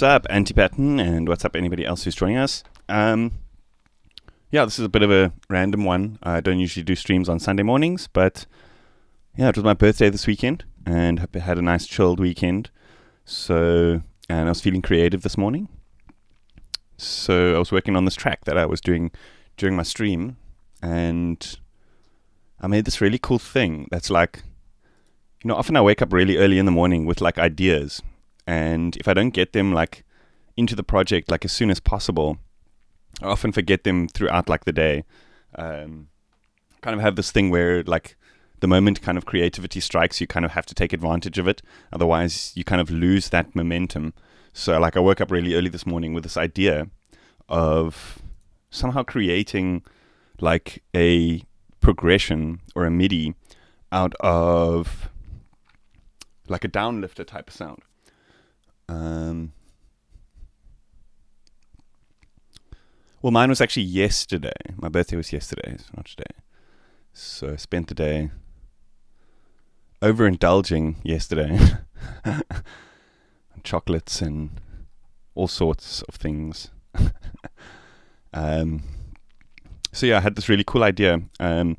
What's up, Anti-Pattern, and what's up, anybody else who's joining us? Yeah, this is a bit of a random one. I don't usually do streams on Sunday mornings, but yeah, it was my birthday this weekend, and had a nice chilled weekend. And I was feeling creative this morning. So I was working on this track that I was doing during my stream, and I made this really cool thing that's like, often I wake up really early in the morning with like ideas. And if I don't get them like into the project like as soon as possible, I often forget them throughout like the day. Kind of have this thing where like the moment kind of creativity strikes, you kind of have to take advantage of it. Otherwise you kind of lose that momentum. So like I woke up really early this morning with this idea of somehow creating like a progression or a MIDI out of like a downlifter type of sound. Well, mine was actually yesterday. My birthday was yesterday, so not today. So I spent the day overindulging yesterday. Chocolates and all sorts of things. So yeah, I had this really cool idea. So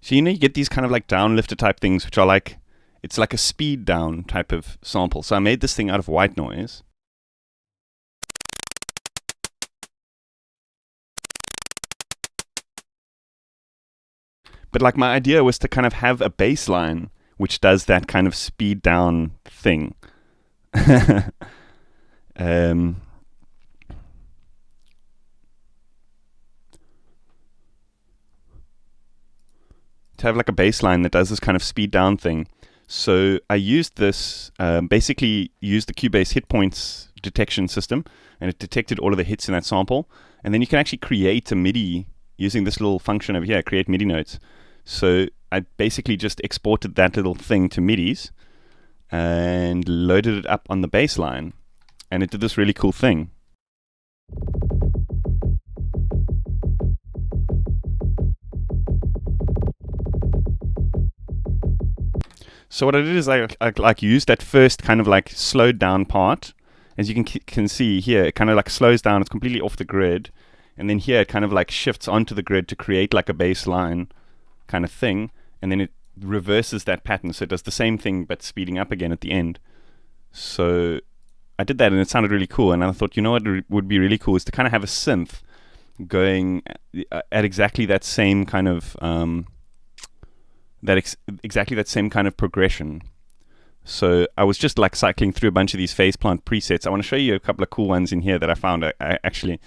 you get these kind of like downlifter type things, which are like, it's like a speed down type of sample. So I made this thing out of white noise. But like my idea was to kind of have a bass line which does that kind of speed down thing. To have like a bass line that does this kind of speed down thing. So I used this, basically used the Cubase hit points detection system, and it detected all of the hits in that sample. And then you can actually create a MIDI using this little function over here, create MIDI notes. So I basically just exported that little thing to MIDIs and loaded it up on the bass line, and it did this really cool thing. So what I did is I used that first kind of like slowed down part. As you can see here, it kind of like slows down. It's completely off the grid. And then here it kind of like shifts onto the grid to create like a bass line kind of thing. And then it reverses that pattern. So it does the same thing, but speeding up again at the end. So I did that and it sounded really cool. And I thought, what would be really cool is to kind of have a synth going at exactly that same kind of... exactly that same kind of progression. So I was just like cycling through a bunch of these phase plant presets. I want to show you a couple of cool ones in here that I found actually.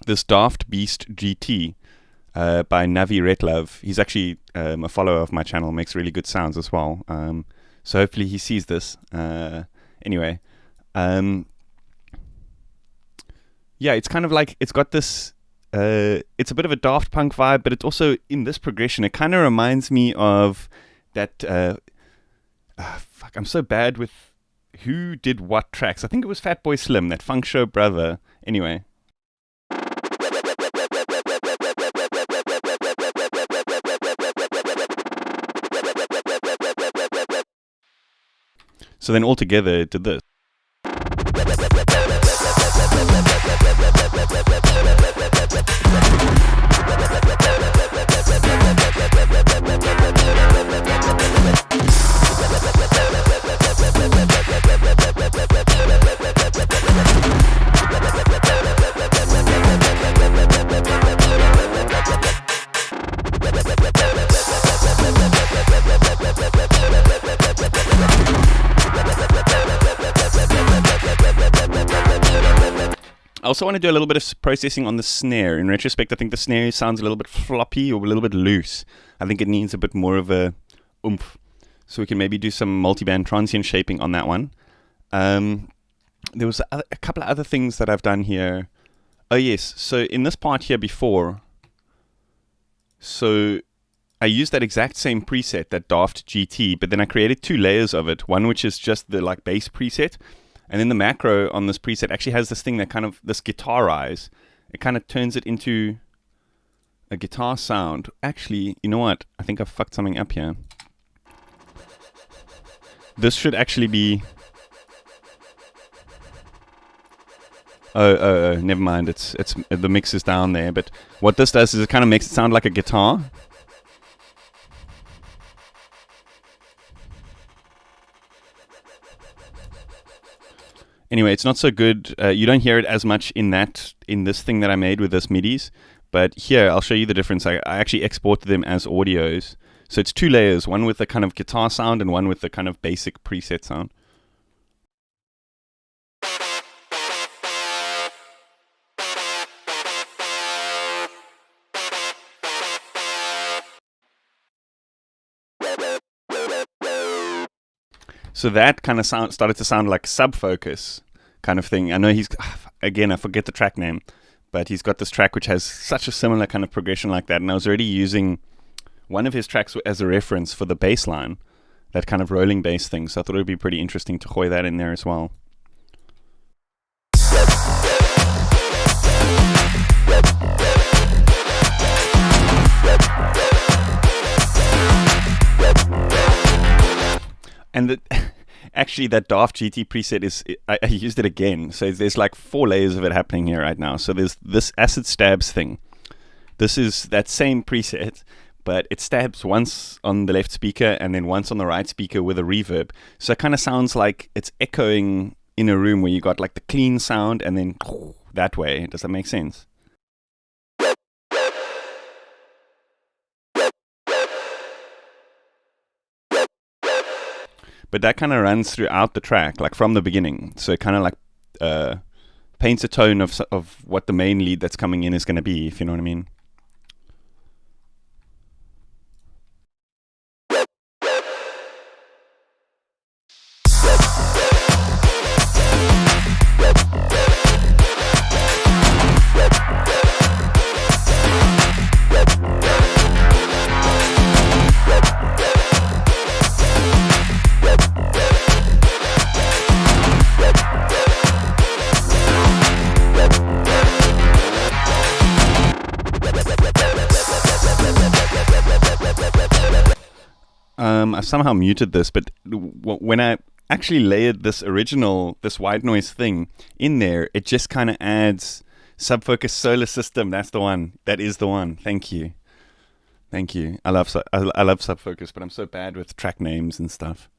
This Daft Beast GT, by Navi Retlove. He's actually a follower of my channel, makes really good sounds as well. So hopefully he sees this. Anyway, yeah, it's kind of like, it's got this, it's a bit of a Daft Punk vibe, but it's also, in this progression, it kind of reminds me of that, fuck, I'm so bad with who did what tracks. I think it was Fatboy Slim, that Funk Show brother. Anyway. So then all together it did this. I also want to do a little bit of processing on the snare. In retrospect, I think the snare sounds a little bit floppy or a little bit loose. I think it needs a bit more of a oomph. So we can maybe do some multiband transient shaping on that one. There was a couple of other things that I've done here. Oh yes, so in this part here before, so I used that exact same preset, that Daft GT, but then I created two layers of it. One which is just the like bass preset, and then the macro on this preset actually has this thing that kind of, this guitarize. It kind of turns it into a guitar sound. Actually, you know what? I think I've fucked something up here. This should actually be... Oh, never mind. It's the mix is down there. But what this does is it kind of makes it sound like a guitar. Anyway, it's not so good. You don't hear it as much in this thing that I made with this MIDIs. But here, I'll show you the difference. I actually exported them as audios. So it's two layers, one with the kind of guitar sound and one with the kind of basic preset sound. So that kind of started to sound like Subfocus kind of thing. I know he's, again, I forget the track name, but he's got this track which has such a similar kind of progression like that. And I was already using one of his tracks as a reference for the bass line, that kind of rolling bass thing. So I thought it would be pretty interesting to hoy that in there as well. And actually, that Daft GT preset I used it again. So there's like 4 layers of it happening here right now. So there's this acid stabs thing. This is that same preset, but it stabs once on the left speaker and then once on the right speaker with a reverb. So it kind of sounds like it's echoing in a room where you got like the clean sound and then that way. Does that make sense? But that kind of runs throughout the track, like from the beginning. So it kind of like paints a tone of what the main lead that's coming in is going to be, if you know what I mean. I've somehow muted this, but when I actually layered this white noise thing in there, it just kind of adds Subfocus Solar System. That's the one. That is the one. Thank you. Thank you. I love Subfocus, but I'm so bad with track names and stuff.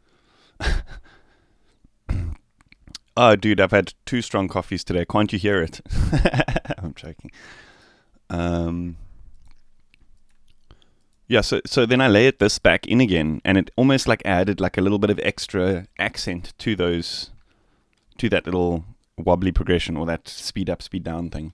Oh, dude, I've had 2 strong coffees today. Can't you hear it? I'm joking. Yeah, so then I layered this back in again, and it almost like added like a little bit of extra accent to that little wobbly progression or that speed up, speed down thing.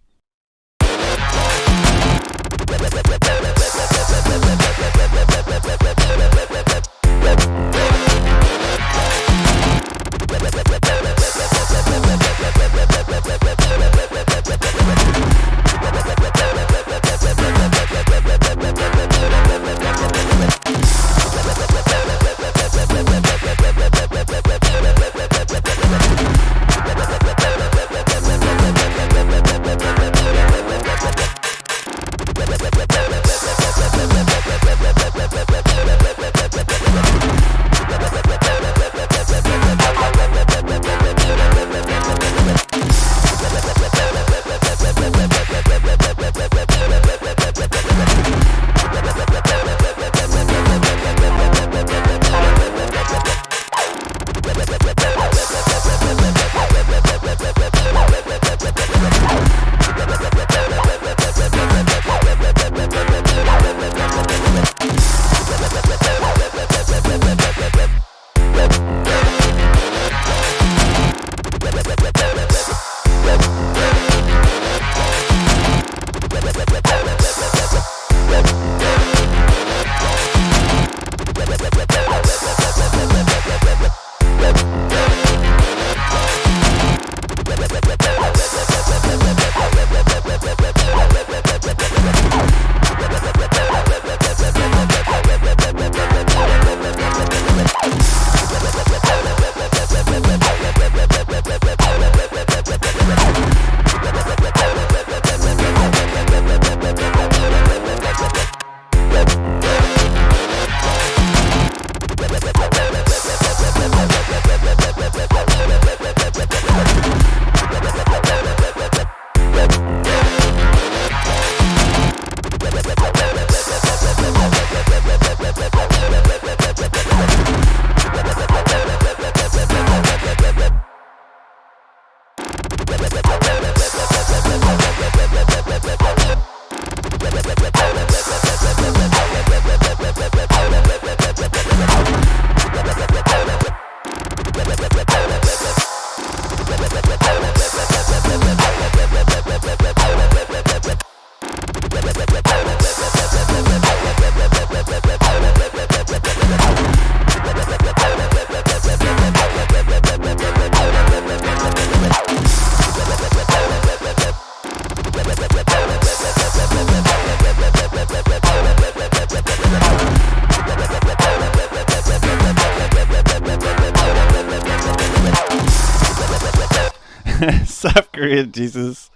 South Korea, Jesus.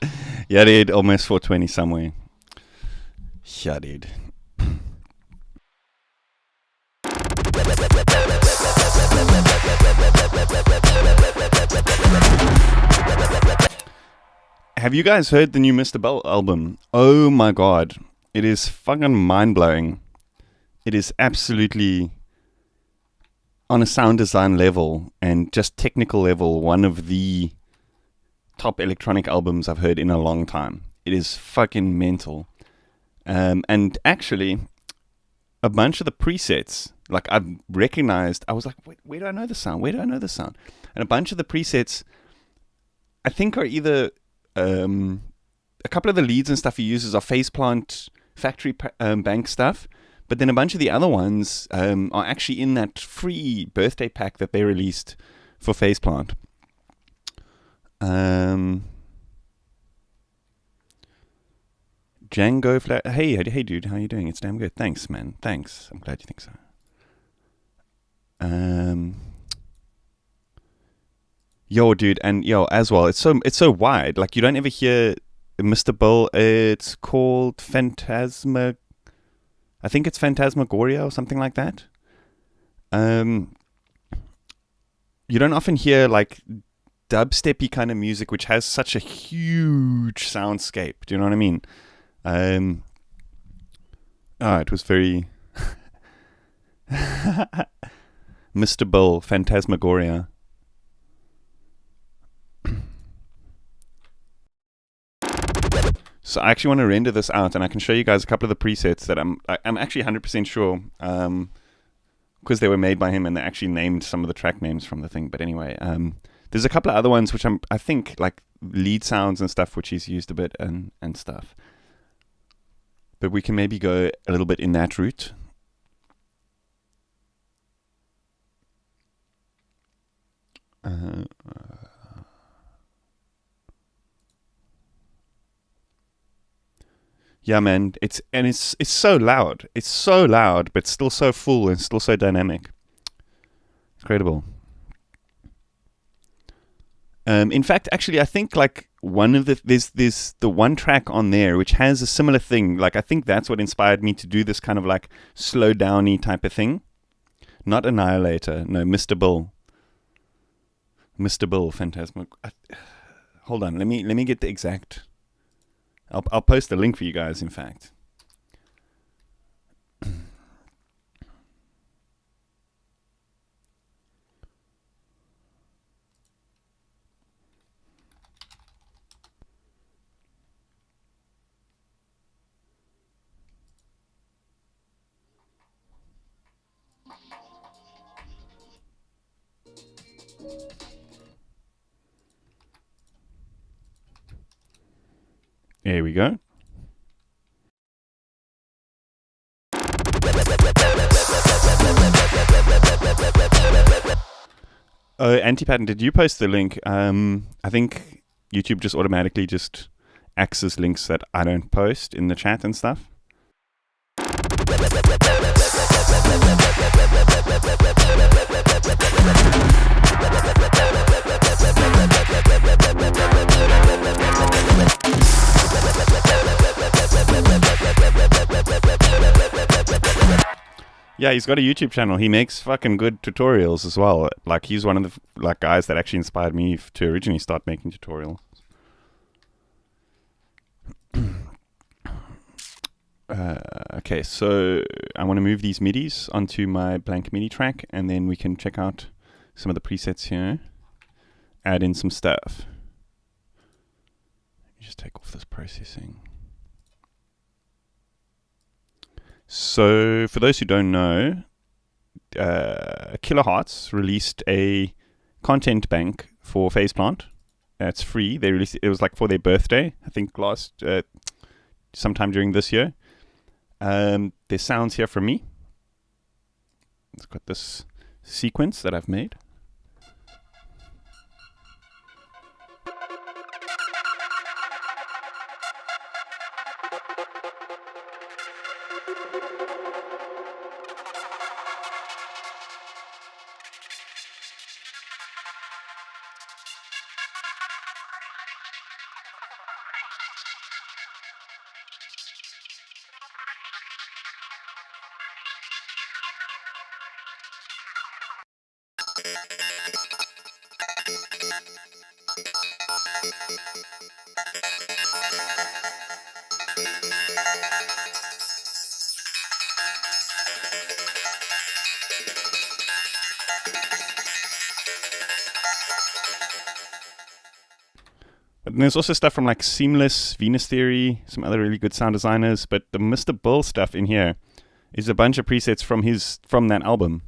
Yeah, dude, almost 420 somewhere. Yeah, dude. Have you guys heard the new Mr. Bell album? Oh my god. It is fucking mind-blowing. It is absolutely, on a sound design level and just technical level, one of the top electronic albums I've heard in a long time. It is fucking mental. And actually, a bunch of the presets, like I've recognized, I was like, wait, where do I know the sound? Where do I know the sound? And a bunch of the presets, I think, are either a couple of the leads and stuff he uses are Faceplant factory bank stuff, but then a bunch of the other ones are actually in that free birthday pack that they released for Faceplant. Django Flat. Hey dude, how you doing? It's damn good. Thanks, man. Thanks. I'm glad you think so. Yo, dude, and yo, as well, it's so wide. Like, you don't ever hear Mr. Bill. It's called Phantasma. I think it's Phantasmagoria or something like that. You don't often hear like dubsteppy kind of music which has such a huge soundscape. Do you know what I mean? It was very Mr. Bill, Phantasmagoria. So I actually want to render this out, and I can show you guys a couple of the presets that I'm actually 100% sure, because they were made by him and they actually named some of the track names from the thing. But anyway, there's a couple of other ones which I think like lead sounds and stuff which he's used a bit and stuff. But we can maybe go a little bit in that route. Yeah, man, it's so loud. It's so loud, but still so full and still so dynamic. Incredible. In fact, actually, I think like one of there's the one track on there which has a similar thing. Like I think that's what inspired me to do this kind of like slow downy type of thing. Not Annihilator, no, Mr. Bill. Mr. Bill, Phantasmic. Hold on, let me get the exact. I'll post a link for you guys. In fact. There we go. Oh, Anti-Pattern, did you post the link? I think YouTube just automatically just access links that I don't post in the chat and stuff. Yeah, he's got a YouTube channel. He makes fucking good tutorials as well. Like he's one of the like guys that actually inspired me to originally start making tutorials. Okay, so I want to move these MIDIs onto my blank MIDI track, and then we can check out some of the presets here. Add in some stuff. Just take off this processing. So, for those who don't know, Kilohertz released a content bank for Phaseplant. It's free. They released it was like for their birthday, I think last sometime during this year. There's sounds here from me. It's got this sequence that I've made. And there's also stuff from like Seamless, Venus Theory, some other really good sound designers. But the Mr. Bull stuff in here is a bunch of presets from that album.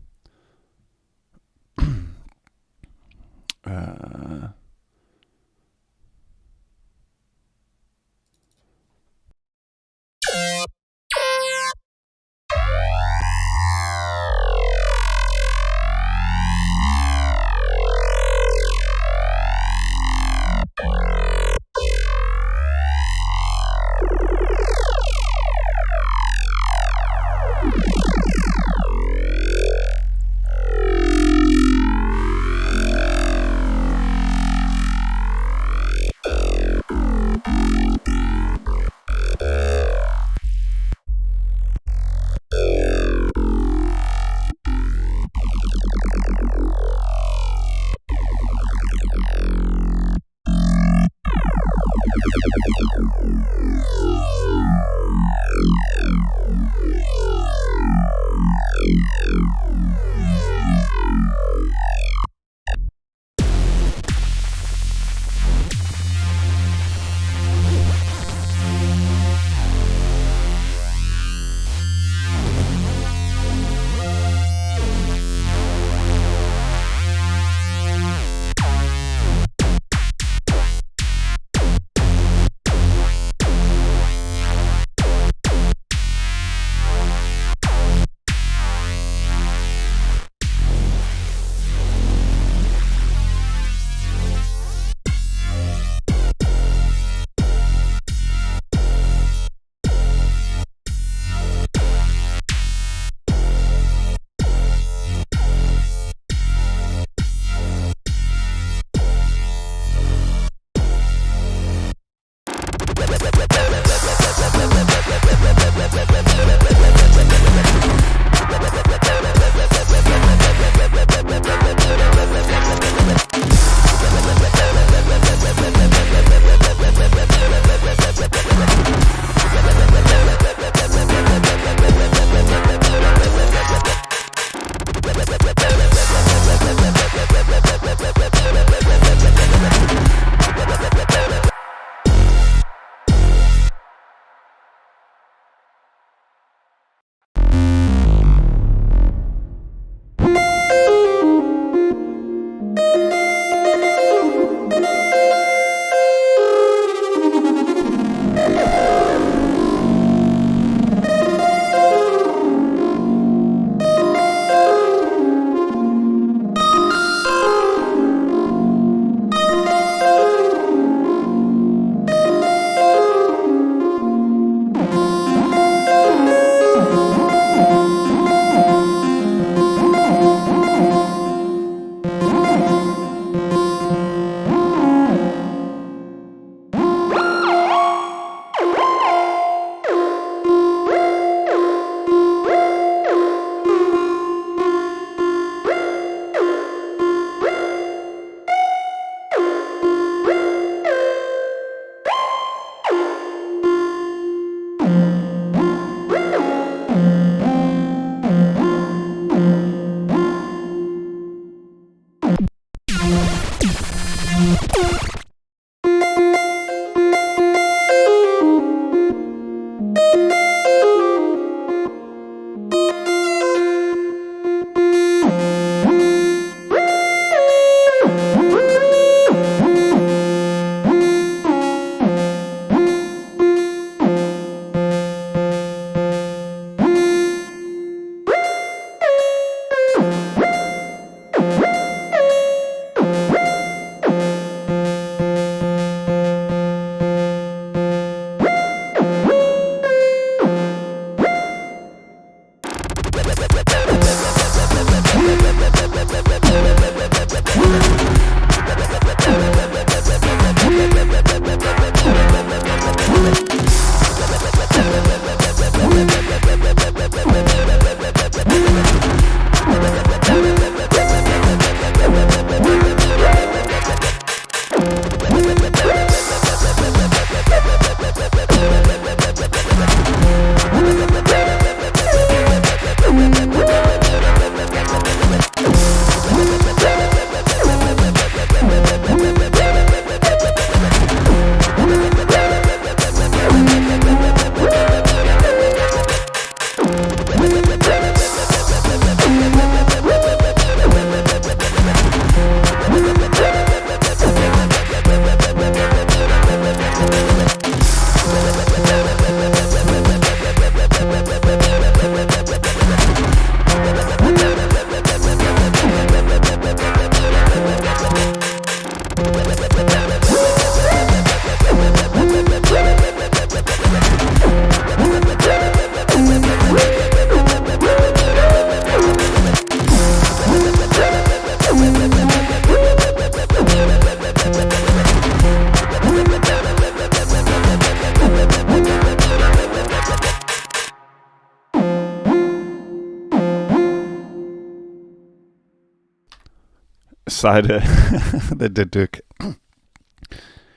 cider. The Duduk.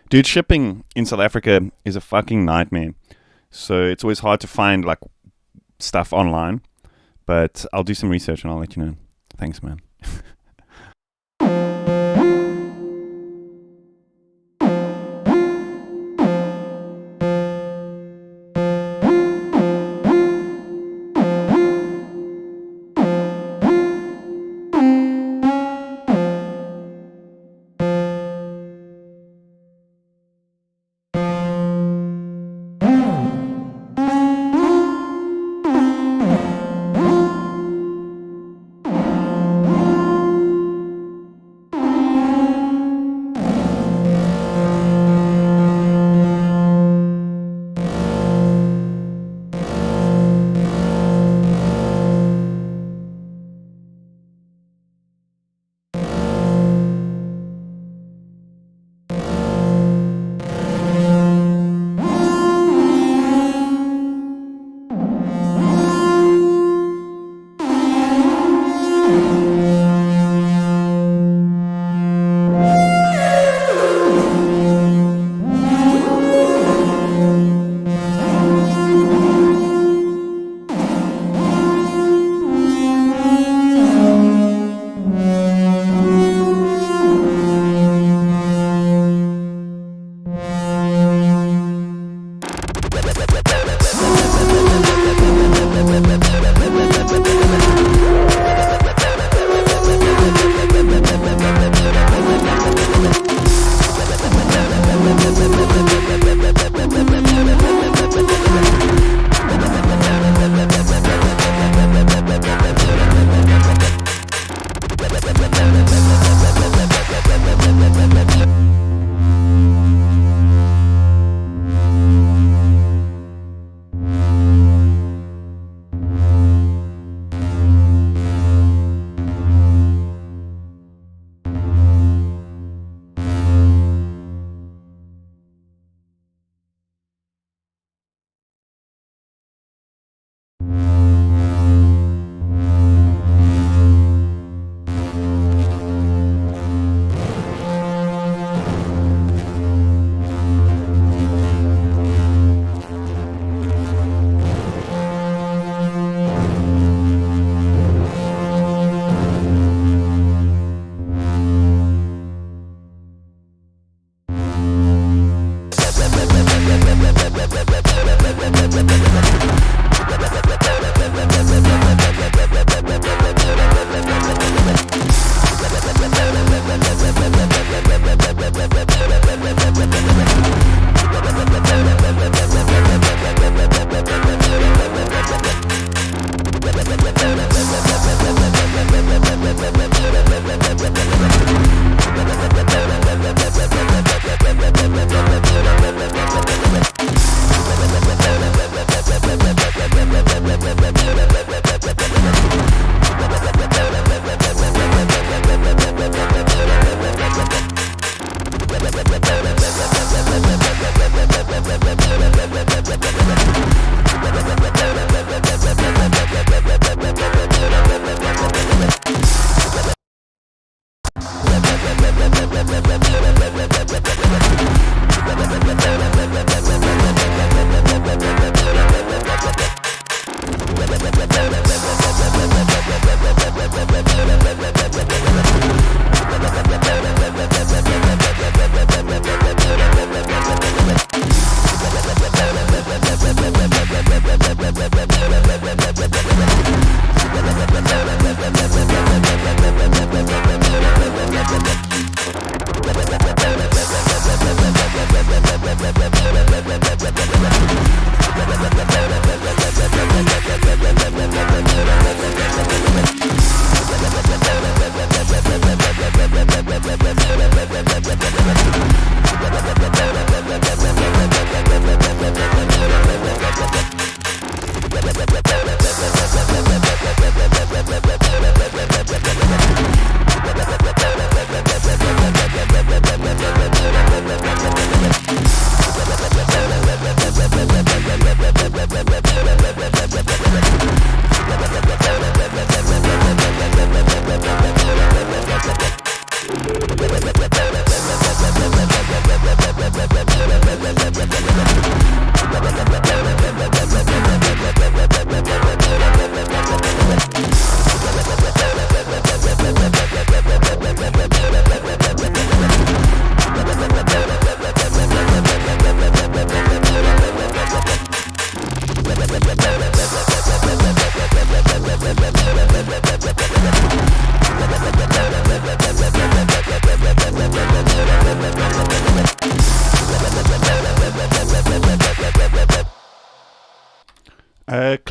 Dude, shipping in South Africa is a fucking nightmare. So it's always hard to find like stuff online. But I'll do some research and I'll let you know. Thanks, man.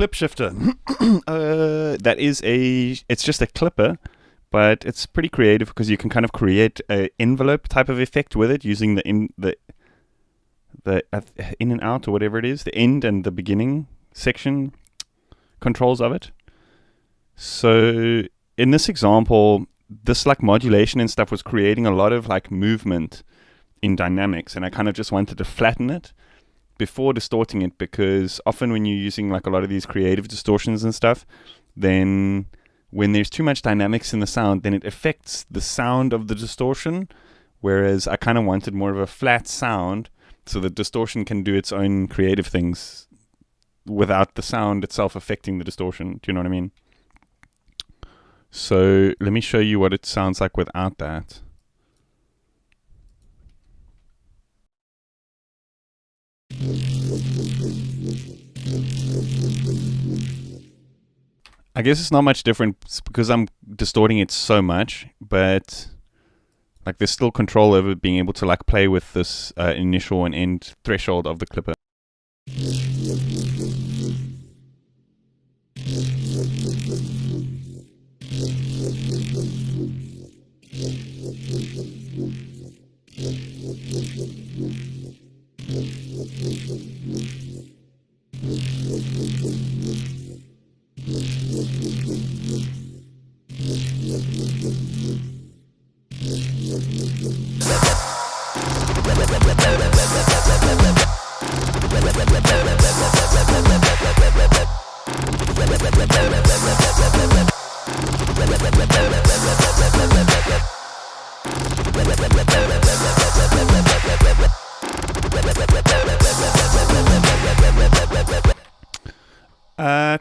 Clip shifter. That is it's just a clipper, but it's pretty creative because you can kind of create an envelope type of effect with it using the in and out or whatever it is, the end and the beginning section controls of it. So in this example, this like modulation and stuff was creating a lot of like movement in dynamics, and I kind of just wanted to flatten it before distorting it, because often when you're using like a lot of these creative distortions and stuff, then when there's too much dynamics in the sound, then it affects the sound of the distortion, whereas I kind of wanted more of a flat sound so the distortion can do its own creative things without the sound itself affecting the distortion. Do you know what I mean? So let me show you what it sounds like without that. I guess it's not much different because I'm distorting it so much, but like there's still control over being able to like play with this initial and end threshold of the clipper.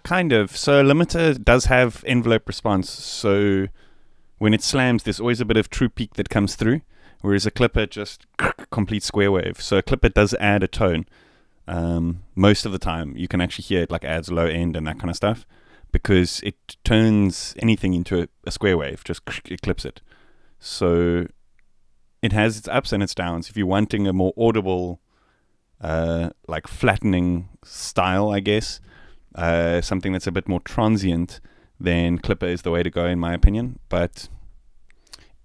Kind of. So a limiter does have envelope response. So when it slams, there's always a bit of true peak that comes through, whereas a clipper just complete square wave. So a clipper does add a tone. Most of the time, you can actually hear it like adds low end and that kind of stuff, because it turns anything into a square wave, just it clips it. So it has its ups and its downs. If you're wanting a more audible, like flattening style, I guess, something that's a bit more transient, then clipper is the way to go in my opinion. But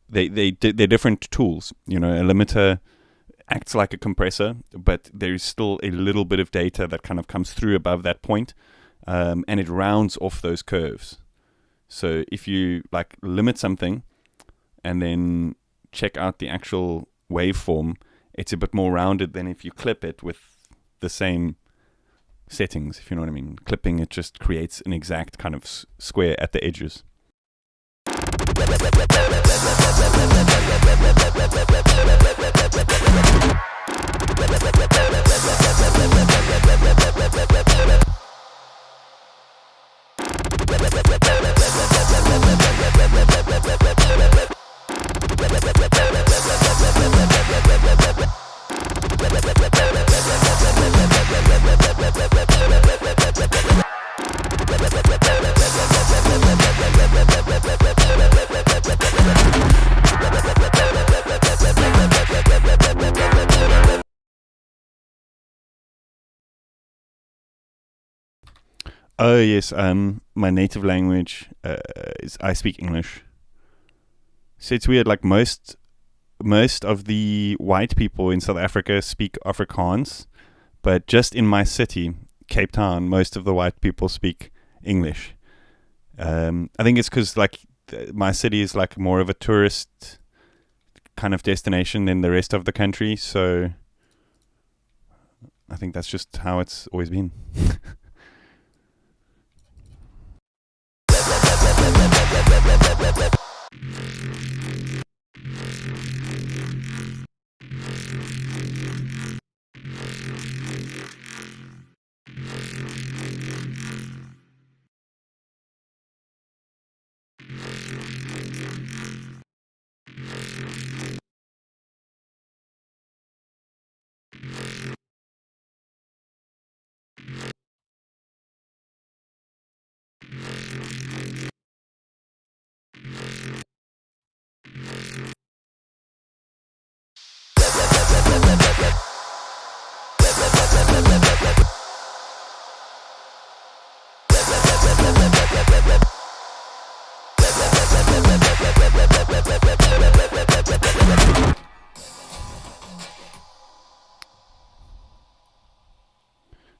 they're different tools. You know, a limiter acts like a compressor, but there's still a little bit of data that kind of comes through above that point, and it rounds off those curves. So if you like limit something and then check out the actual waveform, it's a bit more rounded than if you clip it with the same settings, if you know what I mean. Clipping, it just creates an exact kind of square at the edges. Oh yes, my native language is I speak English. So it's weird. Like most of the white people in South Africa speak Afrikaans, but just in my city, Cape Town, most of the white people speak English. I think it's because like my city is like more of a tourist kind of destination than the rest of the country. So I think that's just how it's always been.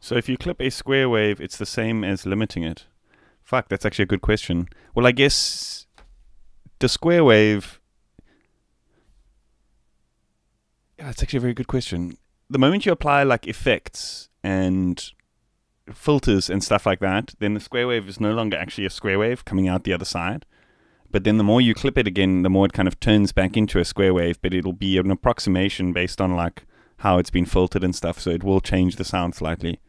So if you clip a square wave, it's the same as limiting it. Fuck, that's actually a good question. Well, I guess the square wave... Yeah, that's actually a very good question. The moment you apply like effects and filters and stuff like that, then the square wave is no longer actually a square wave coming out the other side. But then the more you clip it again, the more it kind of turns back into a square wave, but it'll be an approximation based on like how it's been filtered and stuff, so it will change the sound slightly.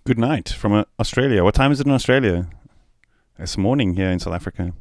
Good night from Australia. What time is it in Australia? It's morning here in South Africa.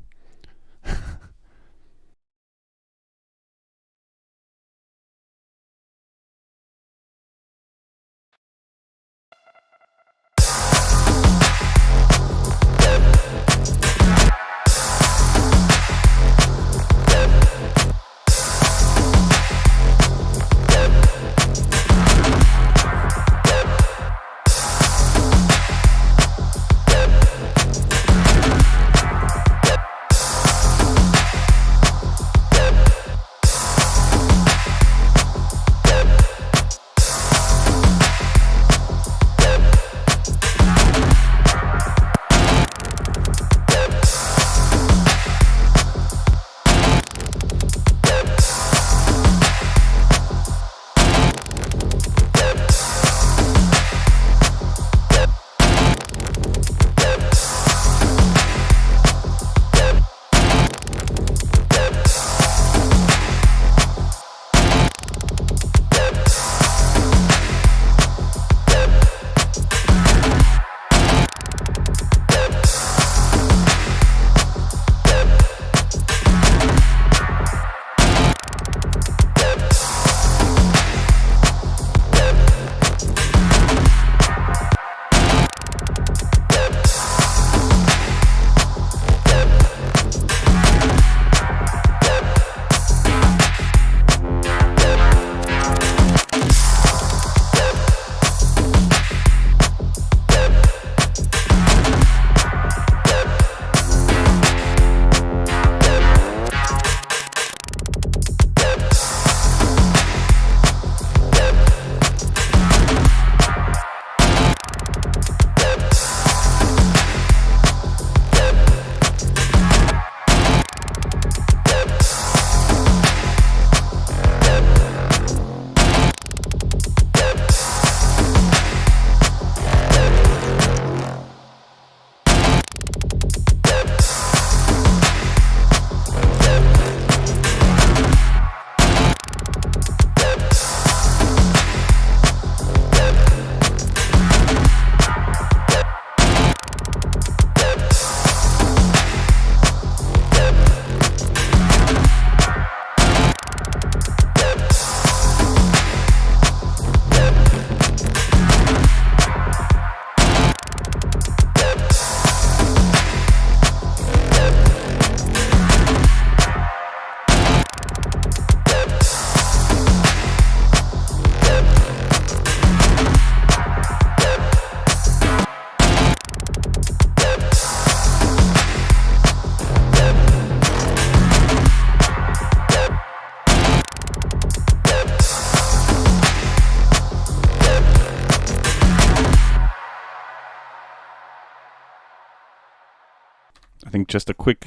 I think just a quick,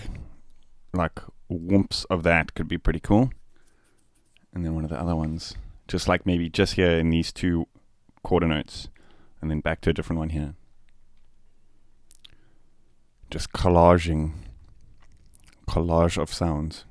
like, whoops of that could be pretty cool. And then one of the other ones, just like maybe just here in these two quarter notes, and then back to a different one here. Just collage of sounds.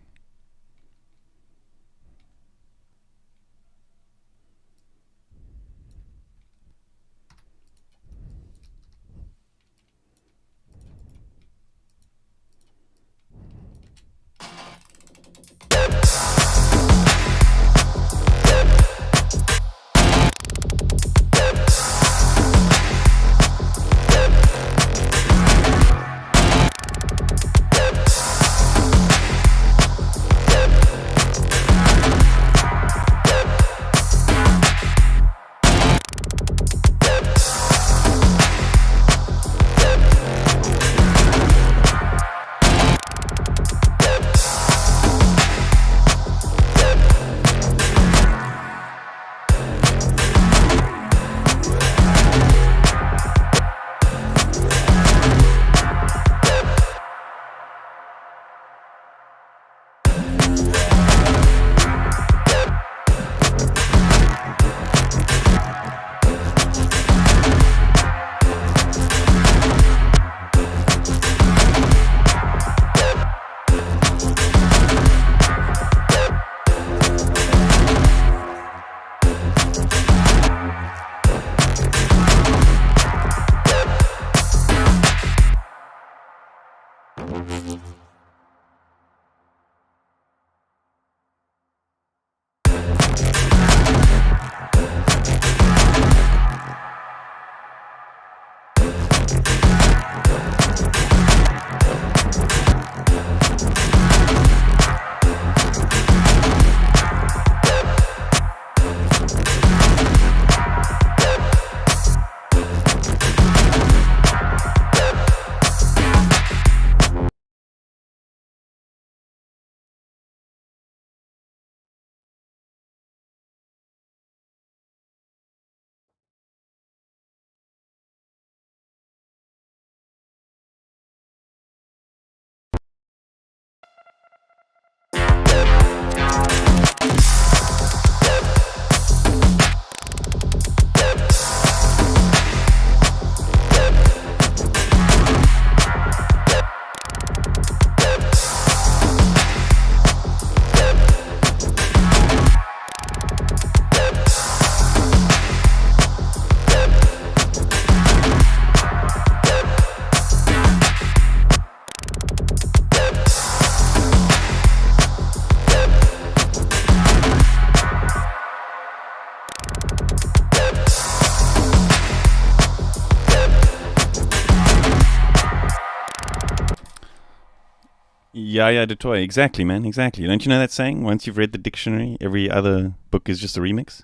Yeah, de toy. Exactly, man. Exactly. Don't you know that saying? Once you've read the dictionary, every other book is just a remix.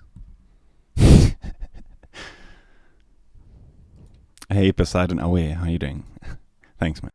Hey, Poseidon Aware. How you doing? Thanks, man.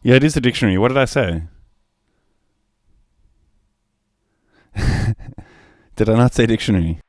Yeah, it is a dictionary. What did I say? Did I not say dictionary?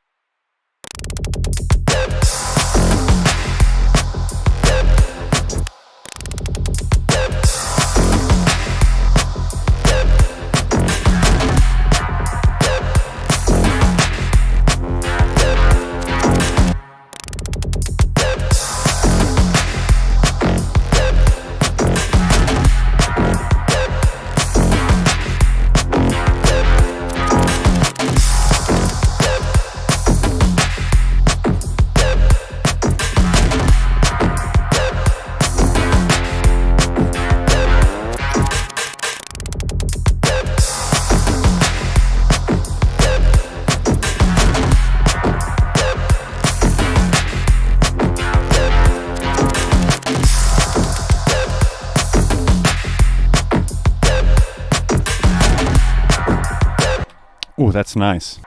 Oh, that's nice.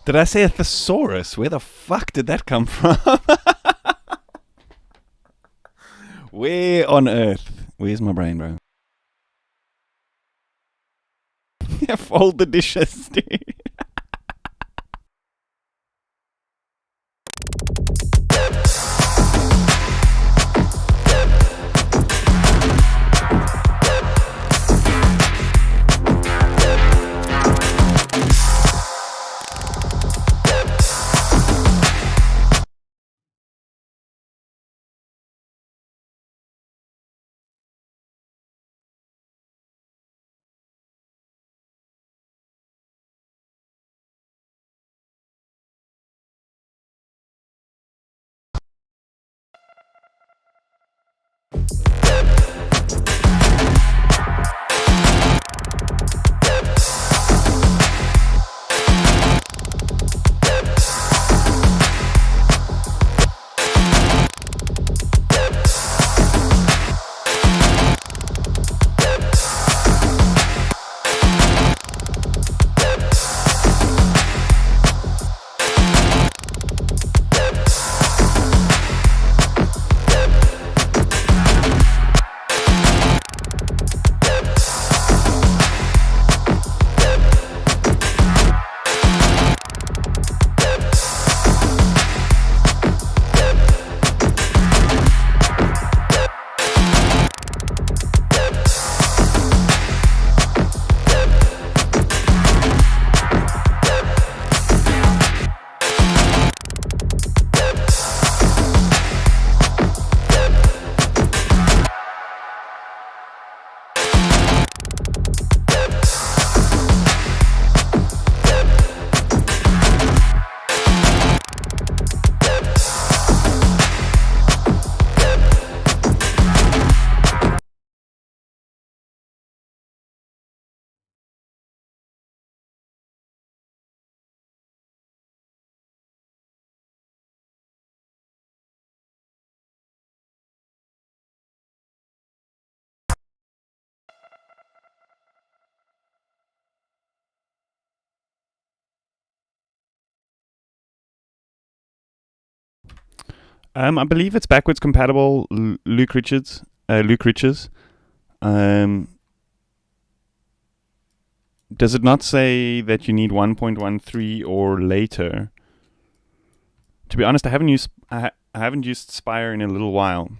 Did I say a thesaurus? Where the fuck did that come from? Where on earth? Where's my brain, bro? Yeah, fold the dishes, dude. I believe it's backwards compatible. Luke Richards. Luke Richards. Does it not say that you need 1.13 or later? To be honest, I haven't used Spire in a little while.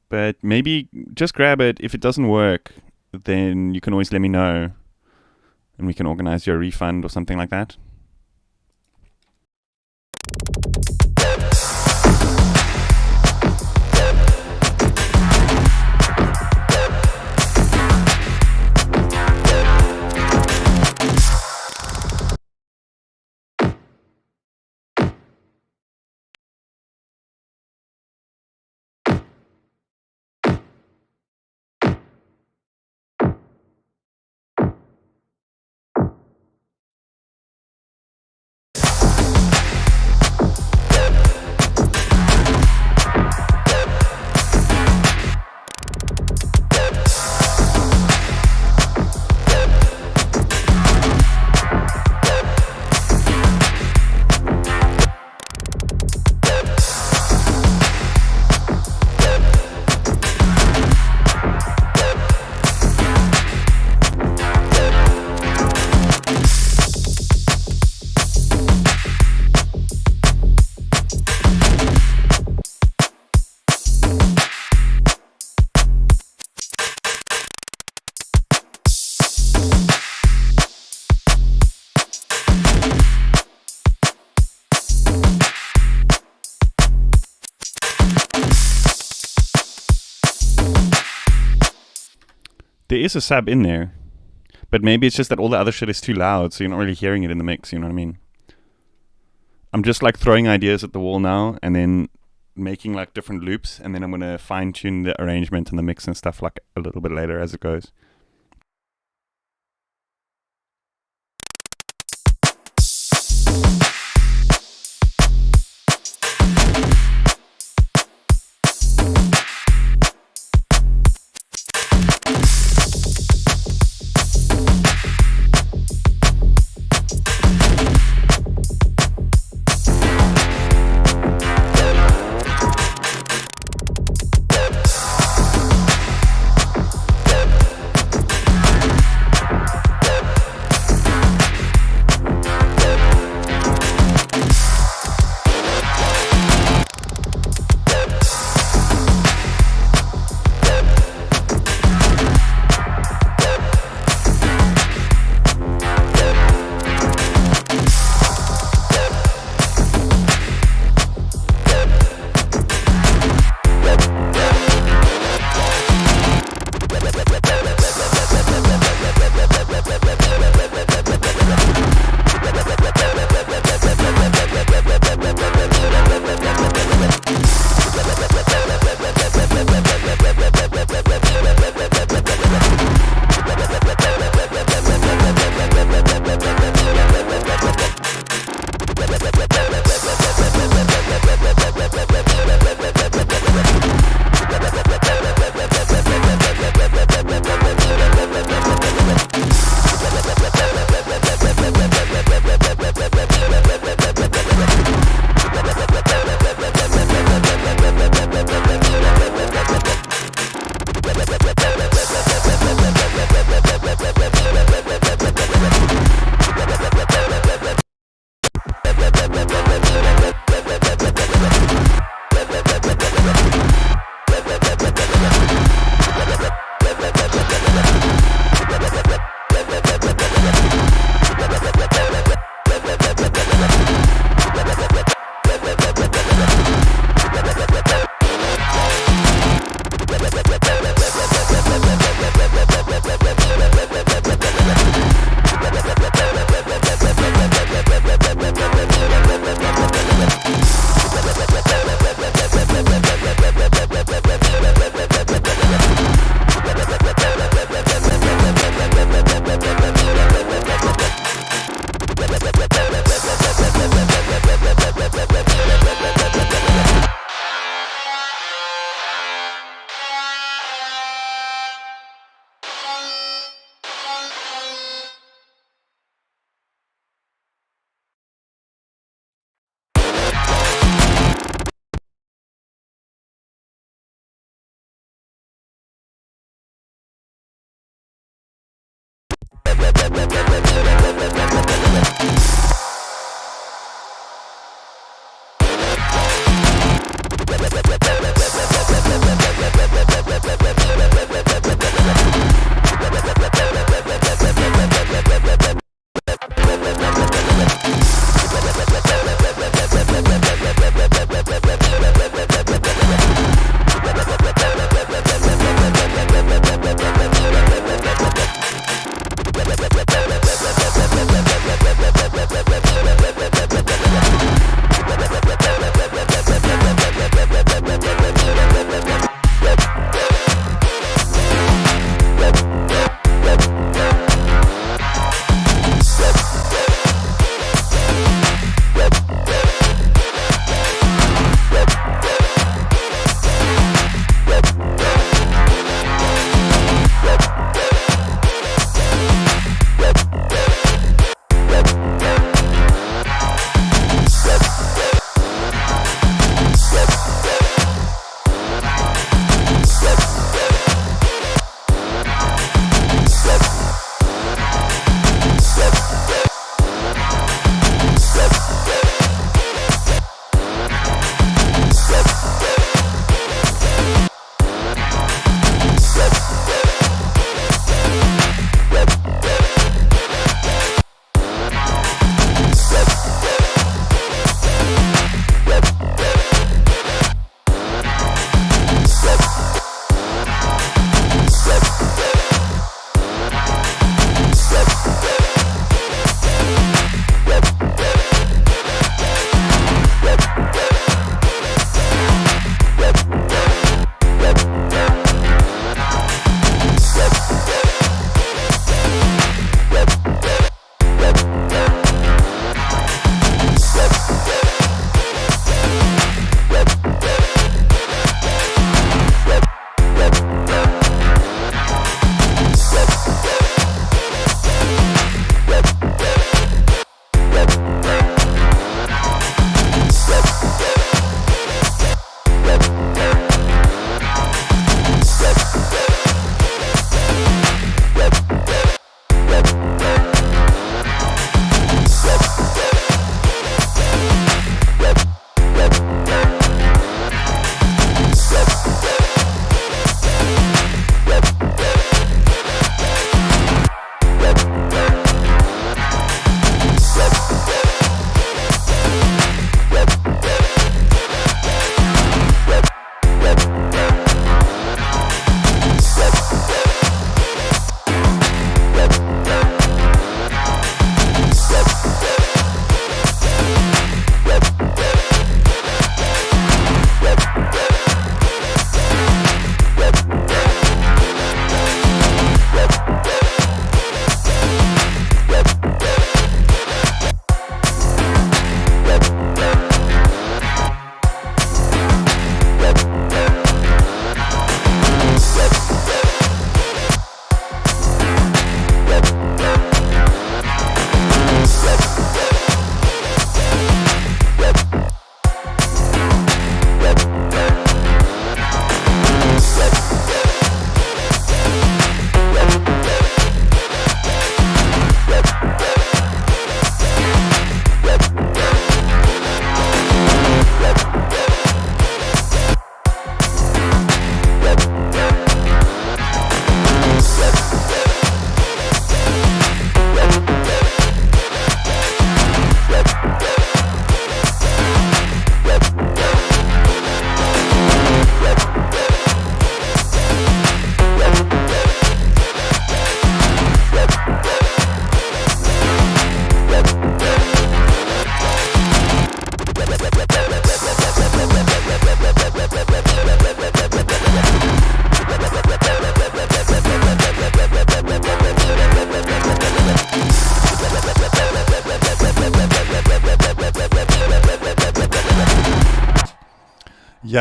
But maybe just grab it. If it doesn't work, then you can always let me know, and we can organize your refund or something like that. There is a sub in there, but maybe it's just that all the other shit is too loud, so you're not really hearing it in the mix, you know what I mean? I'm just like throwing ideas at the wall now and then making like different loops, and then I'm going to fine tune the arrangement and the mix and stuff like a little bit later as it goes.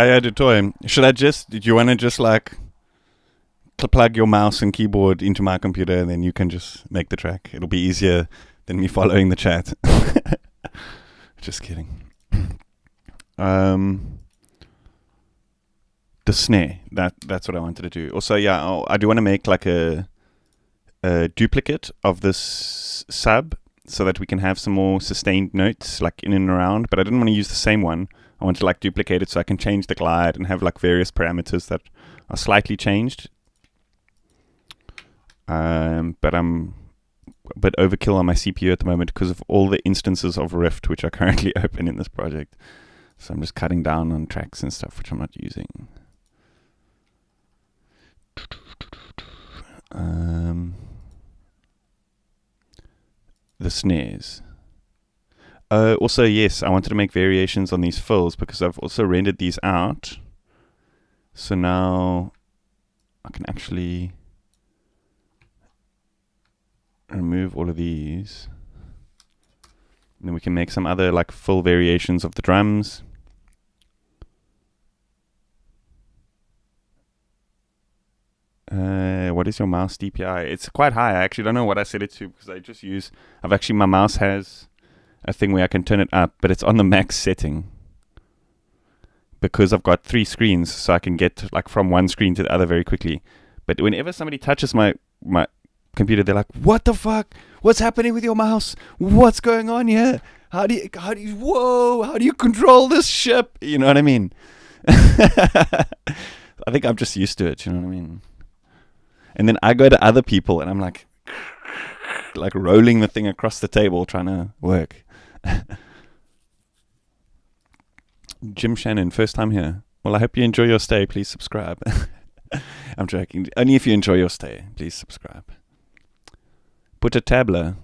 Yeah, the toy. Do you want to just like plug your mouse and keyboard into my computer and then you can just make the track? It'll be easier than me following the chat. Just kidding. The snare. That's what I wanted to do. Also, yeah, I do want to make like a duplicate of this sub so that we can have some more sustained notes like in and around, but I didn't want to use the same one. I want to like duplicate it so I can change the glide and have like various parameters that are slightly changed. But I'm a bit overkill on my CPU at the moment because of all the instances of Rift which are currently open in this project. So I'm just cutting down on tracks and stuff which I'm not using. The snares. Also, yes, I wanted to make variations on these fills because I've also rendered these out. So now I can actually remove all of these. And then we can make some other like full variations of the drums. What is your mouse DPI? It's quite high. I actually don't know what I set it to because my mouse has a thing where I can turn it up, but it's on the max setting because I've got 3 screens, so I can get like from one screen to the other very quickly. But whenever somebody touches my computer, they're like, "What the fuck? What's happening with your mouse? What's going on here? How do you control this ship?" You know what I mean? I think I'm just used to it. You know what I mean? And then I go to other people and I'm like rolling the thing across the table trying to work. Jim Shannon, first time here. Well, I hope you enjoy your stay. Please subscribe. I'm joking. Only if you enjoy your stay, please subscribe. Put a tabla.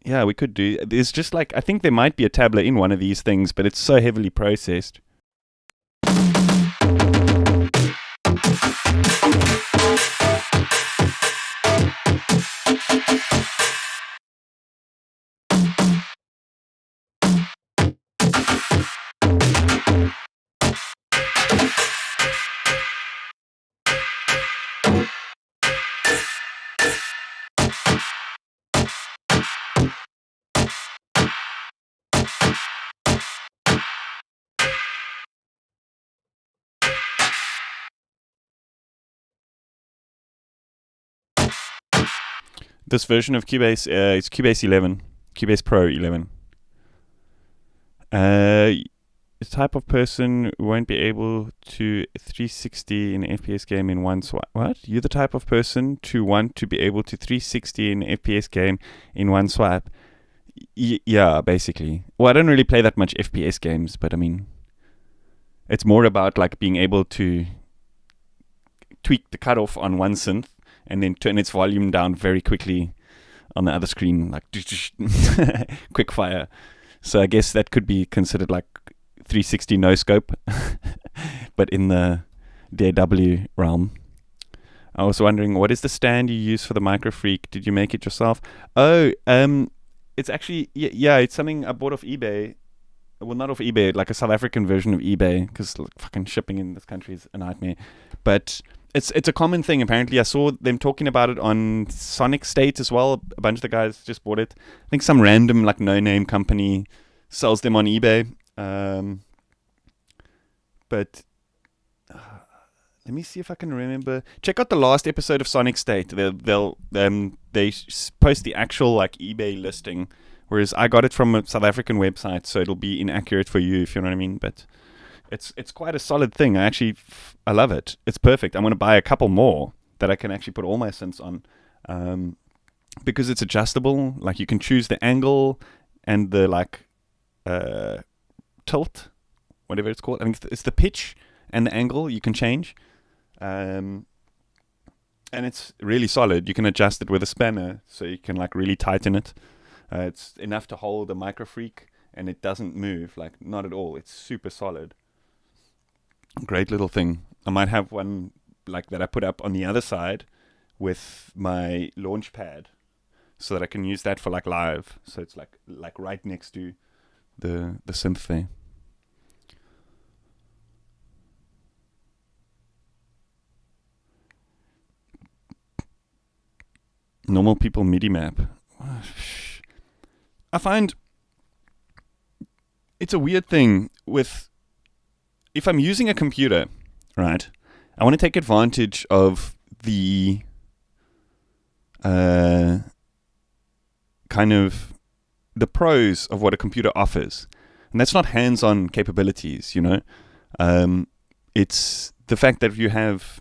Yeah, we could do. There's just like, I think there might be a tabla in one of these things, but it's so heavily processed. This version of Cubase is Cubase 11, Cubase Pro 11. The type of person who won't be able to 360 in an FPS game in one swipe. What? You're the type of person to want to be able to 360 in an FPS game in one swipe? Yeah, basically. Well, I don't really play that much FPS games, but I mean, it's more about like being able to tweak the cutoff on one synth and then turn its volume down very quickly on the other screen, like quick fire. So I guess that could be considered like 360 no scope, but in the DAW realm. I was wondering, what is the stand you use for the Microfreak? Did you make it yourself? Oh, it's actually, yeah, it's something I bought off eBay. Well, not off eBay, like a South African version of eBay, because like, fucking shipping in this country is a nightmare. But it's a common thing. Apparently, I saw them talking about it on Sonic State as well. A bunch of the guys just bought it. I think some random like no-name company sells them on eBay. But let me see if I can remember. Check out the last episode of Sonic State. They post the actual like eBay listing, whereas I got it from a South African website, so it'll be inaccurate for you if you know what I mean. But it's quite a solid thing. I love it. It's perfect. I'm going to buy a couple more that I can actually put all my synths on, because it's adjustable. Like you can choose the angle and the like tilt, whatever it's called. I think it's the pitch and the angle you can change, and it's really solid. You can adjust it with a spanner, so you can like really tighten it. It's enough to hold a Microfreak, and it doesn't move, like not at all. It's super solid. Great little thing. I might have one like that I put up on the other side with my launch pad, so that I can use that for like live. So it's like right next to the synth there. Normal people MIDI map. I find it's a weird thing with, if I'm using a computer, right, I want to take advantage of the kind of the pros of what a computer offers. And that's not hands-on capabilities, it's the fact that you have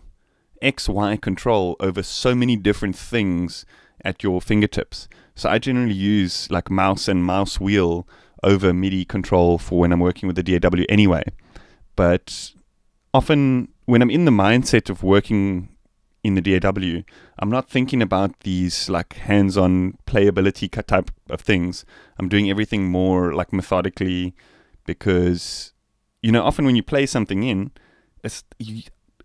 XY control over so many different things at your fingertips. So I generally use like mouse and mouse wheel over MIDI control for when I'm working with the DAW anyway. But often when I'm in the mindset of working in the DAW, I'm not thinking about these like hands-on playability type of things. I'm doing everything more like methodically, because often when you play something in,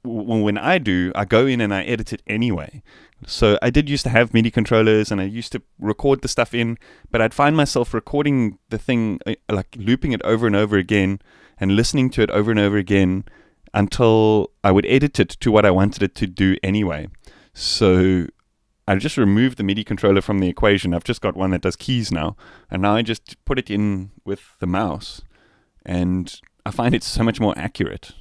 when I go in and I edit it anyway. So I did used to have MIDI controllers and I used to record the stuff in, but I'd find myself recording the thing, like looping it over and over again and listening to it over and over again until I would edit it to what I wanted it to do anyway. So I just removed the MIDI controller from the equation. I've just got one that does keys now, and now I just put it in with the mouse, and I find it so much more accurate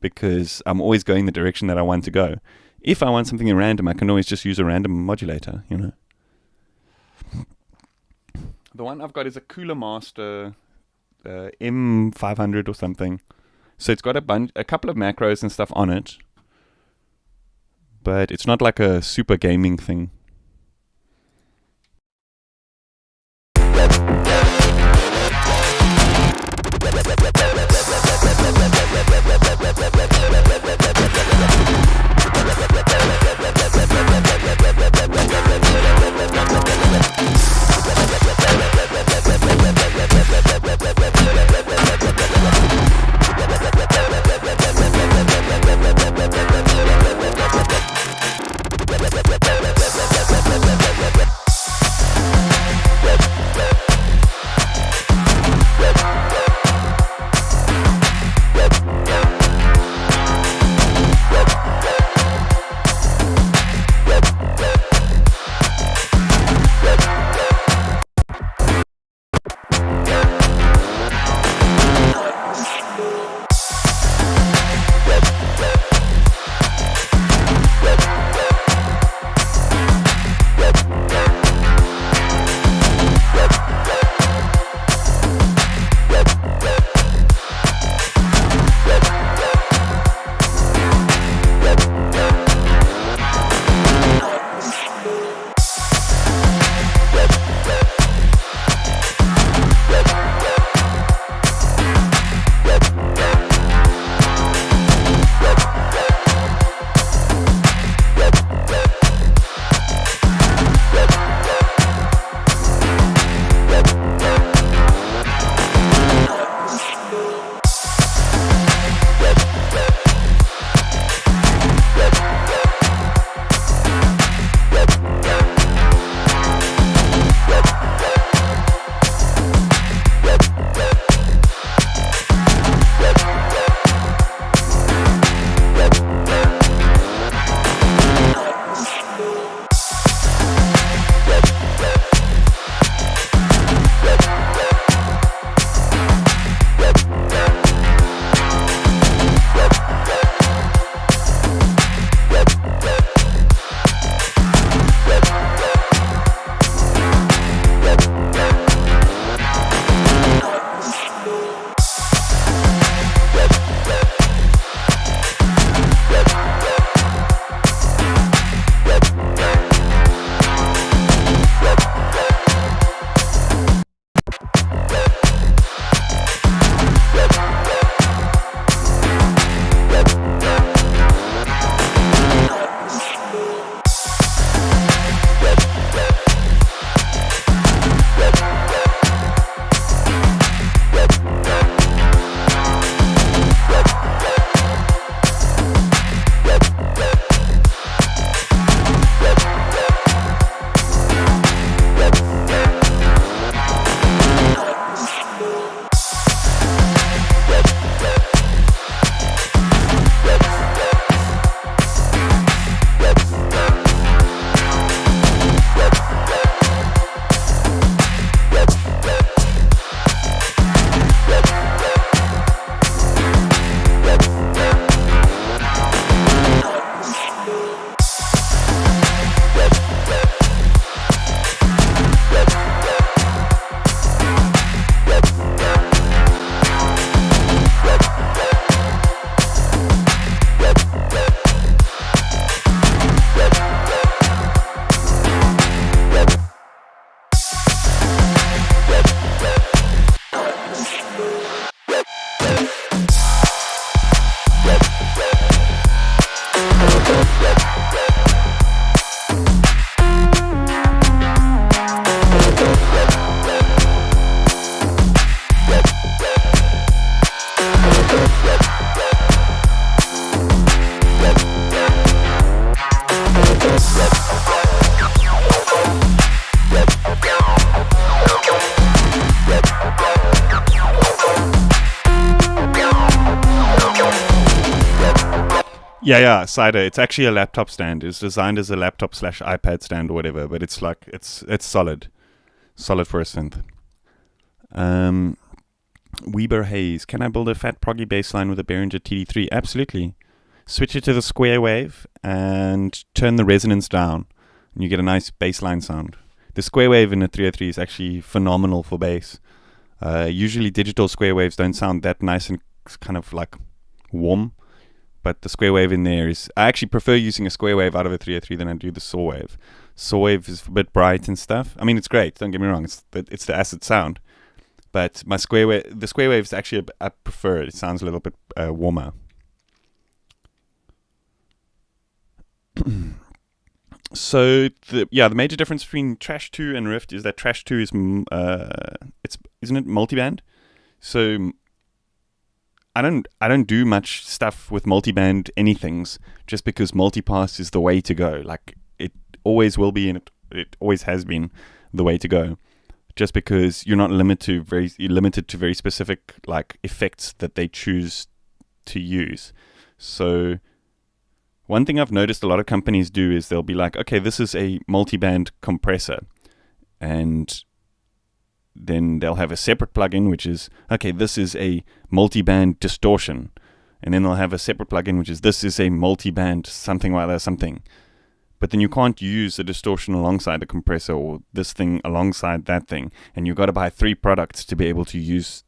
because I'm always going the direction that I want to go. If I want something random, I can always just use a random modulator, The one I've got is a Cooler Master M500 or something. So it's got a couple of macros and stuff on it, but it's not like a super gaming thing. Yeah, Cider. It's actually a laptop stand. It's designed as a laptop slash iPad stand or whatever, but it's like it's solid for a synth. Um, Weber Hayes. Can I build a fat proggy bassline with a Behringer TD3? Absolutely. Switch it to the square wave and turn the resonance down, and you get a nice bassline sound. The square wave in a 303 is actually phenomenal for bass. Usually digital square waves don't sound that nice and kind of like warm, but the square wave in there is... I actually prefer using a square wave out of a 303 than I do the saw wave. Saw wave is a bit bright and stuff. I mean, it's great, don't get me wrong, it's the acid sound. But the square wave is actually, I prefer it. It sounds a little bit warmer. So the major difference between Trash 2 and Rift is that Trash 2 is isn't it multiband? So I don't do much stuff with multiband anythings just because multipass is the way to go. Like it always will be, and it always has been the way to go. Just because you're not limited to very specific like effects that they choose to use. So one thing I've noticed a lot of companies do is they'll be like, okay, this is a multiband compressor, and then they'll have a separate plugin which is, okay, this is a multiband distortion, and then they'll have a separate plugin which is, this is a multiband something like that, something. But then you can't use the distortion alongside the compressor or this thing alongside that thing, and you've got to buy 3 products to be able to use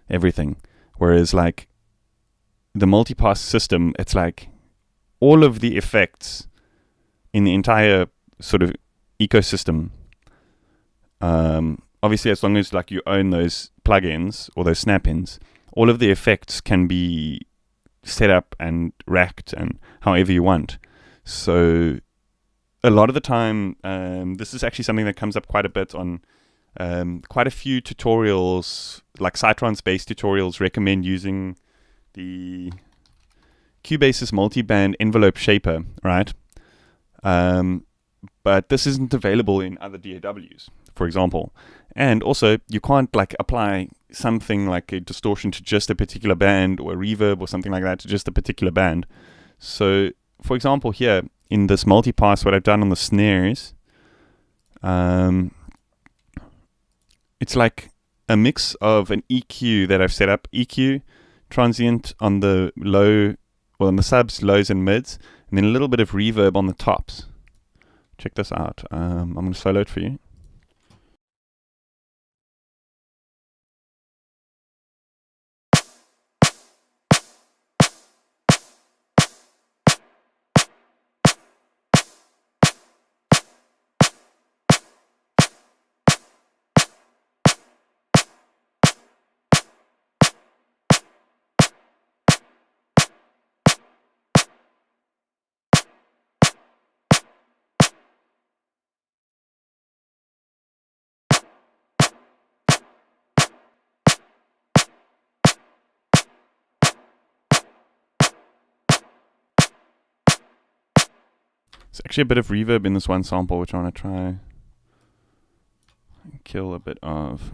everything. Whereas like the multipass system, it's like all of the effects in the entire sort of ecosystem, obviously as long as like you own those plugins or those snap-ins, all of the effects can be set up and racked and however you want. So a lot of the time, this is actually something that comes up quite a bit on quite a few tutorials, like Cytrons-based tutorials recommend using the Cubase's multiband envelope shaper, right? But this isn't available in other DAWs, for example. And also, you can't like apply something like a distortion to just a particular band or a reverb or something like that to just a particular band. So, for example, here in this multipass, what I've done on the snares, it's like a mix of an EQ that I've set up, EQ, transient on the low, well, on the subs, lows and mids, and then a little bit of reverb on the tops. Check this out. I'm going to solo it for you. There's actually a bit of reverb in this one sample, which I want to try and kill a bit of.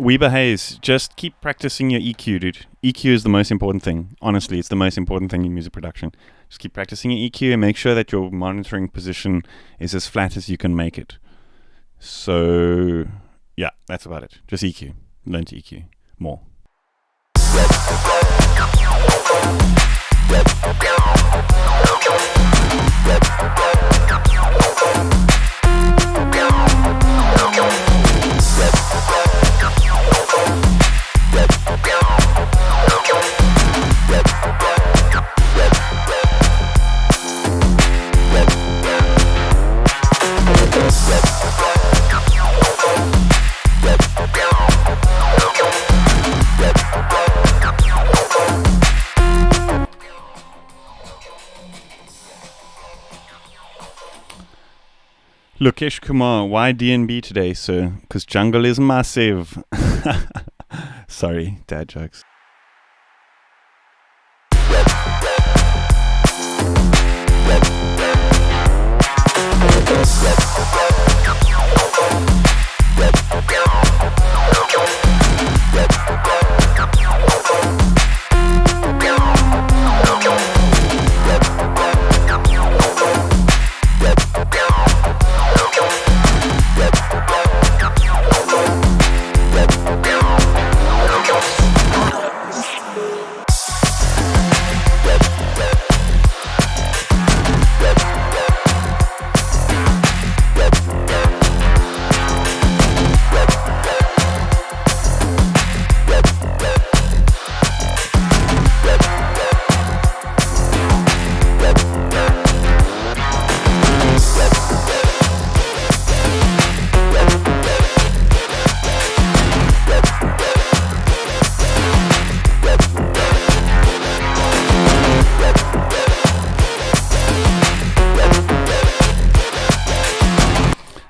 Weber Hayes, just keep practicing your EQ, dude. EQ is the most important thing. Honestly, it's the most important thing in music production. Just keep practicing your EQ and make sure that your monitoring position is as flat as you can make it. So, yeah, that's about it. Just EQ. Learn to EQ more. Lokesh Kumar, why DnB today, sir? Because jungle is massive. Sorry, dad jokes.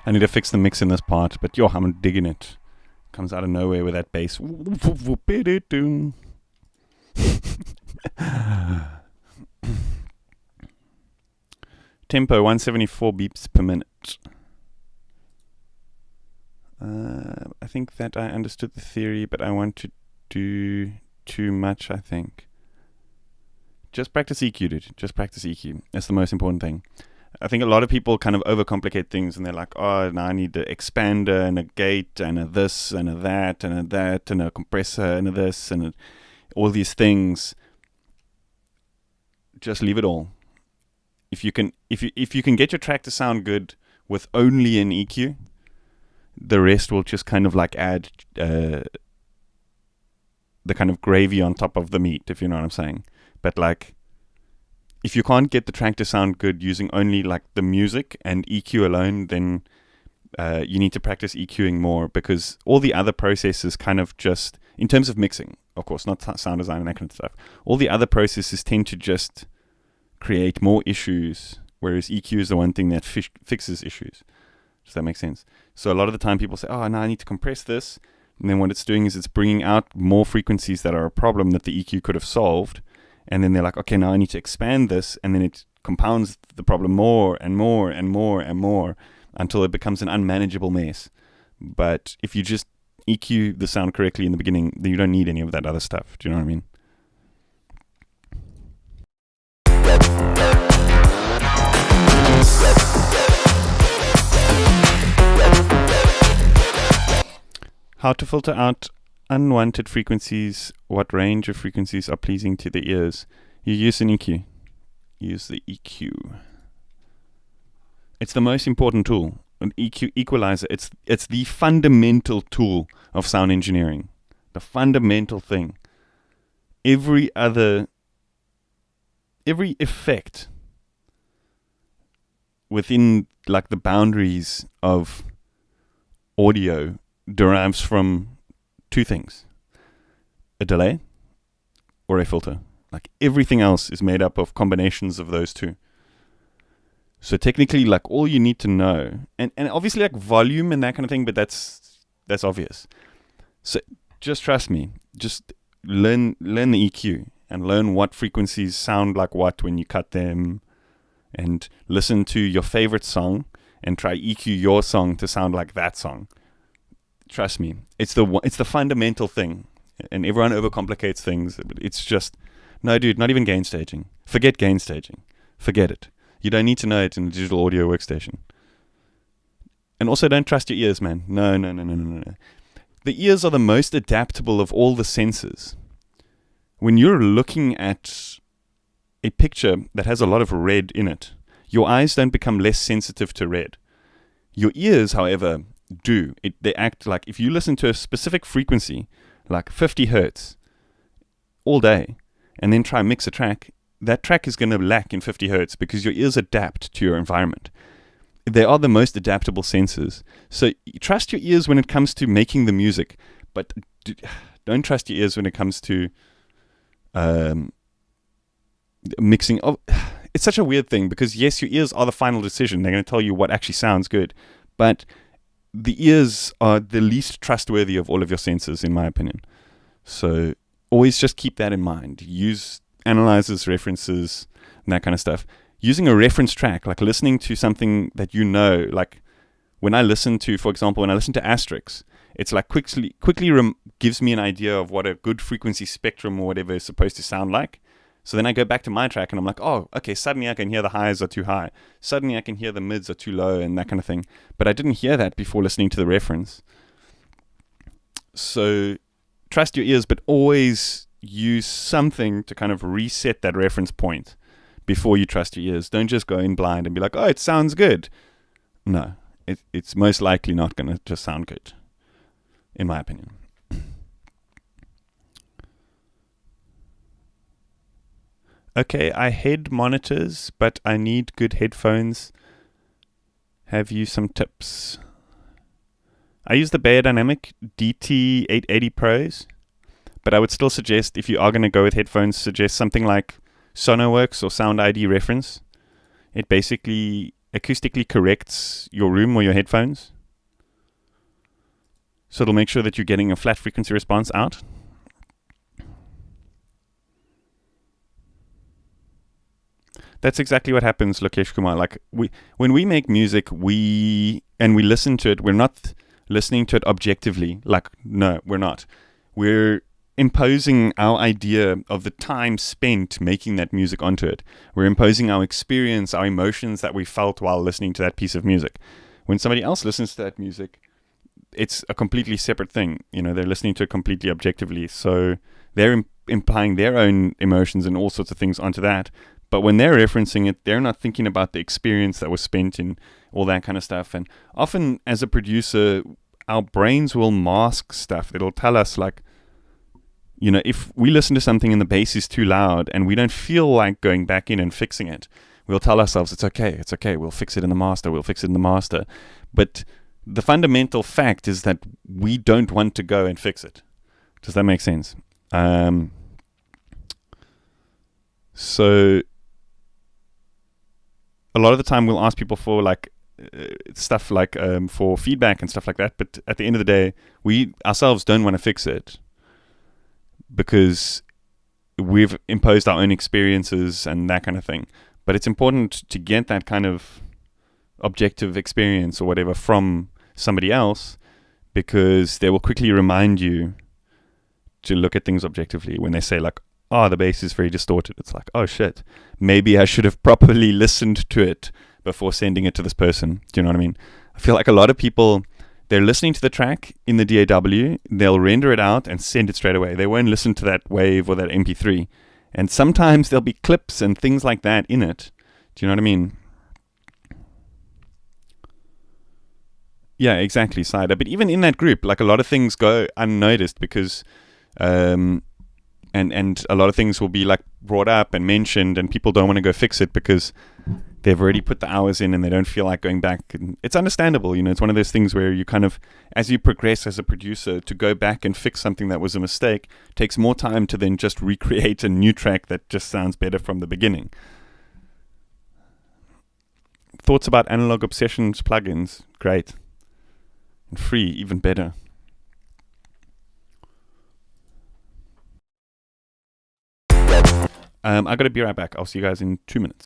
I need to fix the mix in this part, but yo, I'm digging it. Comes out of nowhere with that bass. Tempo 174 beeps per minute. I think that I understood the theory, but I want to do too much, I think. Just practice EQ, dude. Just practice EQ. That's the most important thing. I think a lot of people kind of overcomplicate things, and they're like, oh, now I need an expander and a gate and a this and a that and a that and a compressor and a this and all these things. Just leave it all. If you can get your track to sound good with only an EQ, the rest will just kind of like add the kind of gravy on top of the meat, if you know what I'm saying. But like, if you can't get the track to sound good using only like the music and EQ alone, then you need to practice EQing more, because all the other processes kind of just, in terms of mixing, of course, not sound design and that kind of stuff, all the other processes tend to just create more issues, whereas EQ is the one thing that fixes issues. Does that make sense? So a lot of the time people say, oh, now I need to compress this. And then what it's doing is it's bringing out more frequencies that are a problem that the EQ could have solved. And then they're like, okay, now I need to expand this. And then it compounds the problem more and more and more and more until it becomes an unmanageable mess. But if you just EQ the sound correctly in the beginning, then you don't need any of that other stuff. Do you know what I mean? How to filter out unwanted frequencies. What range of frequencies are pleasing to the ears? You use an EQ. Use the EQ. It's the most important tool. An EQ equalizer. It's the fundamental tool of sound engineering. The fundamental thing. Every effect within like the boundaries of audio derives from two things: a delay or a filter. Like everything else is made up of combinations of those two. So technically, like, all you need to know, and obviously like volume and that kind of thing, but that's obvious. So just trust me, just learn the EQ and learn what frequencies sound like what when you cut them, and listen to your favorite song and try EQ your song to sound like that song. Trust me, it's the fundamental thing, and everyone overcomplicates things. It's just, no, dude, not even gain staging. Forget gain staging. Forget it. You don't need to know it in a digital audio workstation. And also, don't trust your ears, man. No. The ears are the most adaptable of all the senses. When you're looking at a picture that has a lot of red in it, your eyes don't become less sensitive to red. Your ears, however, do. They act like, if you listen to a specific frequency, like 50 hertz, all day, and then try and mix a track, that track is going to lack in 50 hertz because your ears adapt to your environment. They are the most adaptable senses. So trust your ears when it comes to making the music, but don't trust your ears when it comes to mixing. It's such a weird thing, because yes, your ears are the final decision. They're going to tell you what actually sounds good, but the ears are the least trustworthy of all of your senses, in my opinion. So always just keep that in mind. Use analyzers, references, and that kind of stuff. Using a reference track, like listening to something that you know, like when I listen to, for example, when I listen to Asterix, it's like quickly gives me an idea of what a good frequency spectrum or whatever is supposed to sound like. So then I go back to my track and I'm like, oh, okay, suddenly I can hear the highs are too high. Suddenly I can hear the mids are too low and that kind of thing. But I didn't hear that before listening to the reference. So trust your ears, but always use something to kind of reset that reference point before you trust your ears. Don't just go in blind and be like, oh, it sounds good. No, it's most likely not going to just sound good, in my opinion. Okay, I head monitors, but I need good headphones. Have you some tips? I use the Beyerdynamic DT880 Pros, but I would still suggest, if you are going to go with headphones, suggest something like Sonarworks or Sound ID Reference. It basically acoustically corrects your room or your headphones. So it'll make sure that you're getting a flat frequency response out. That's exactly what happens, Lokesh Kumar. Like when we make music, we listen to it, we're not listening to it objectively. Like, no, we're not. We're imposing our idea of the time spent making that music onto it. We're imposing our experience, our emotions that we felt while listening to that piece of music. When somebody else listens to that music, it's a completely separate thing. You know, they're listening to it completely objectively. So they're implying their own emotions and all sorts of things onto that. But when they're referencing it, they're not thinking about the experience that was spent in all that kind of stuff. And often as a producer, our brains will mask stuff. It'll tell us, like, you know, if we listen to something and the bass is too loud and we don't feel like going back in and fixing it, we'll tell ourselves, it's okay, we'll fix it in the master. But the fundamental fact is that we don't want to go and fix it. Does that make sense? So a lot of the time we'll ask people for like stuff like for feedback and stuff like that, but at the end of the day, we ourselves don't want to fix it because we've imposed our own experiences and that kind of thing. But it's important to get that kind of objective experience or whatever from somebody else, because they will quickly remind you to look at things objectively. When they say like, oh, the bass is very distorted, it's like, oh shit, maybe I should have properly listened to it before sending it to this person. Do you know what I mean? I feel like a lot of people, they're listening to the track in the DAW, they'll render it out and send it straight away. They won't listen to that wave or that MP3. And sometimes there'll be clips and things like that in it. Do you know what I mean? Yeah, exactly, Cider. But even in that group, like, a lot of things go unnoticed because and a lot of things will be like brought up and mentioned, and people don't want to go fix it because they've already put the hours in and they don't feel like going back. And it's understandable, you know. It's one of those things where you kind of, as you progress as a producer, to go back and fix something that was a mistake takes more time to then just recreate a new track that just sounds better from the beginning. Thoughts about Analog Obsessions plugins? Great. And free, even better. I gotta be right back. I'll see you guys in 2 minutes.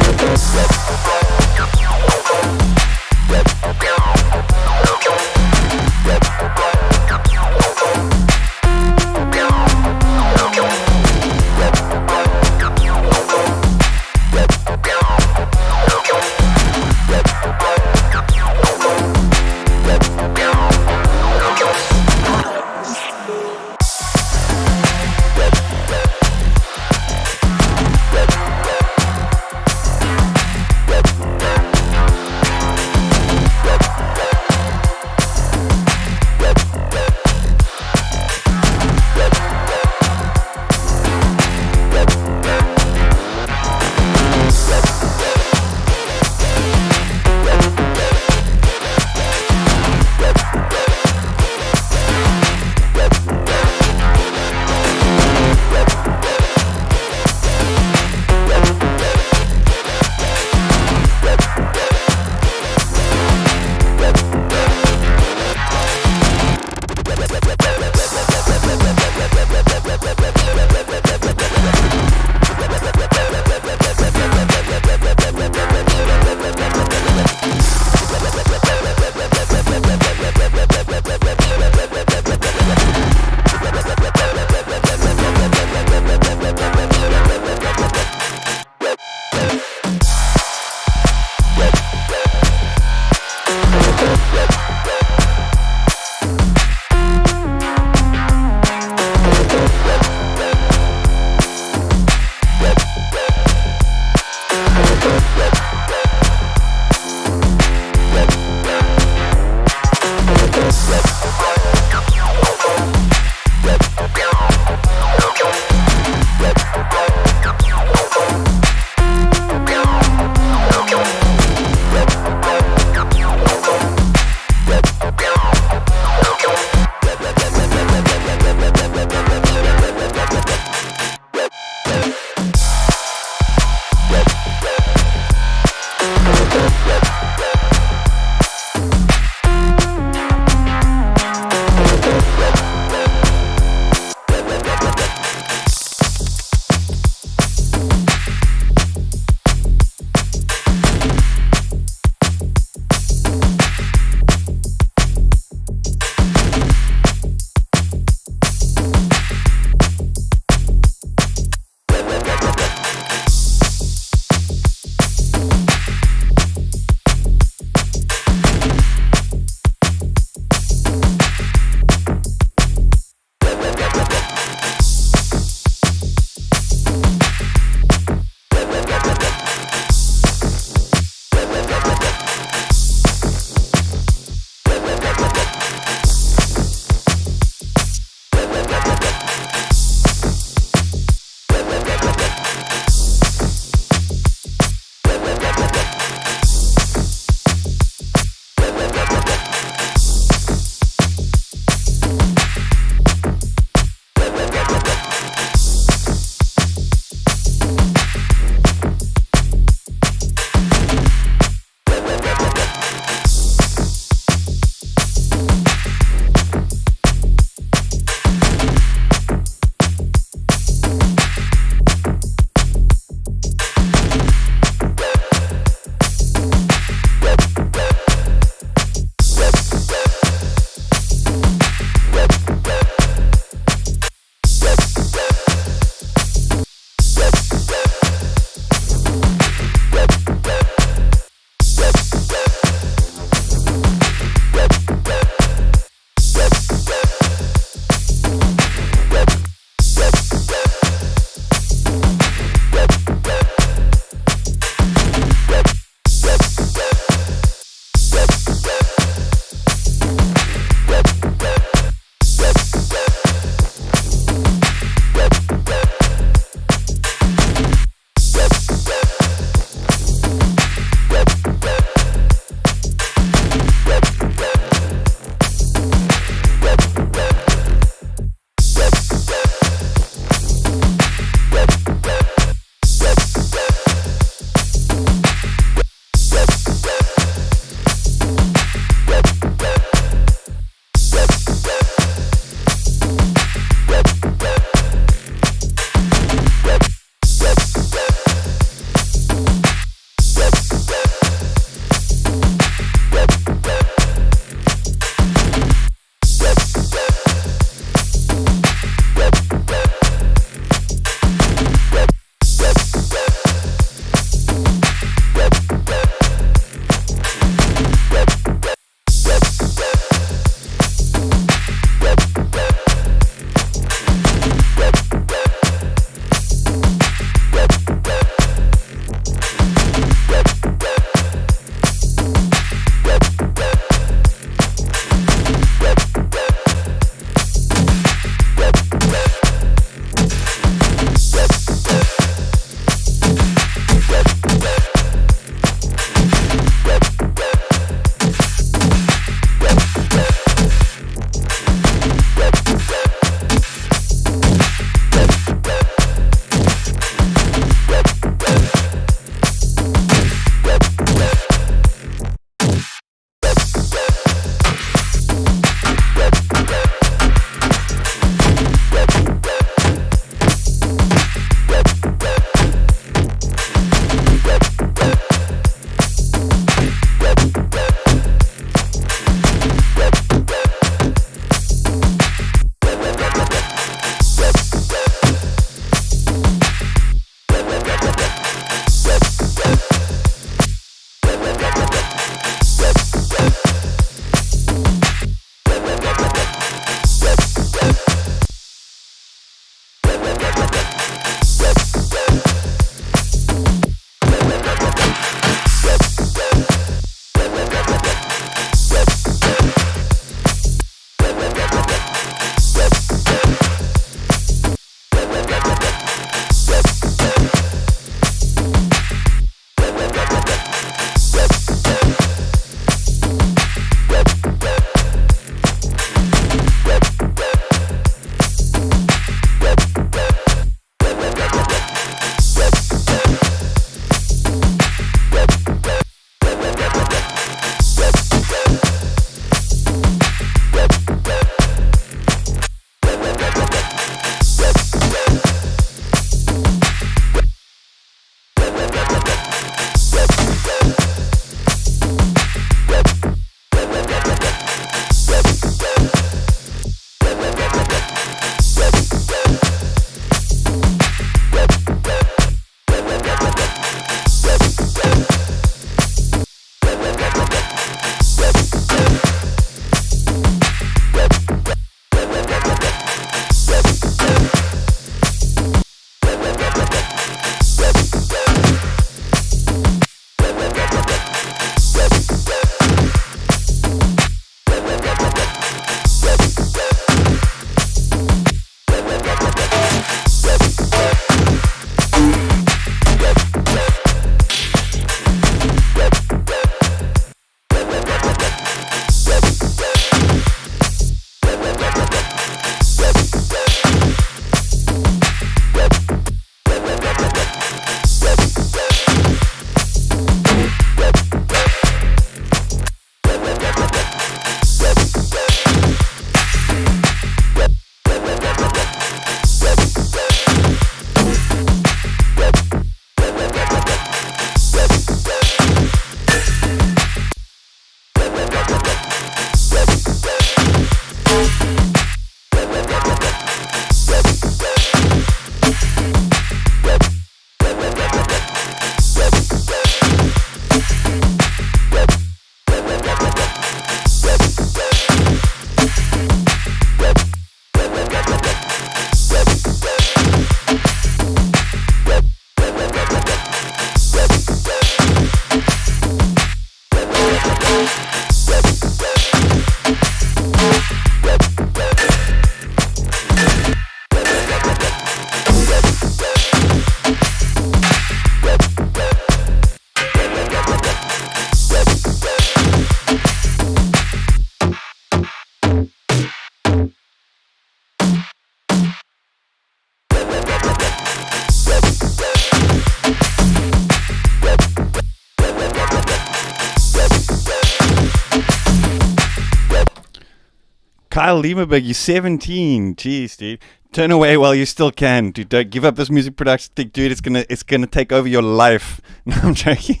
Kyle Lieberberg, you're 17. Jeez, dude. Turn away while you still can, dude. Don't give up this music production thing, dude. It's gonna take over your life. No, I'm joking.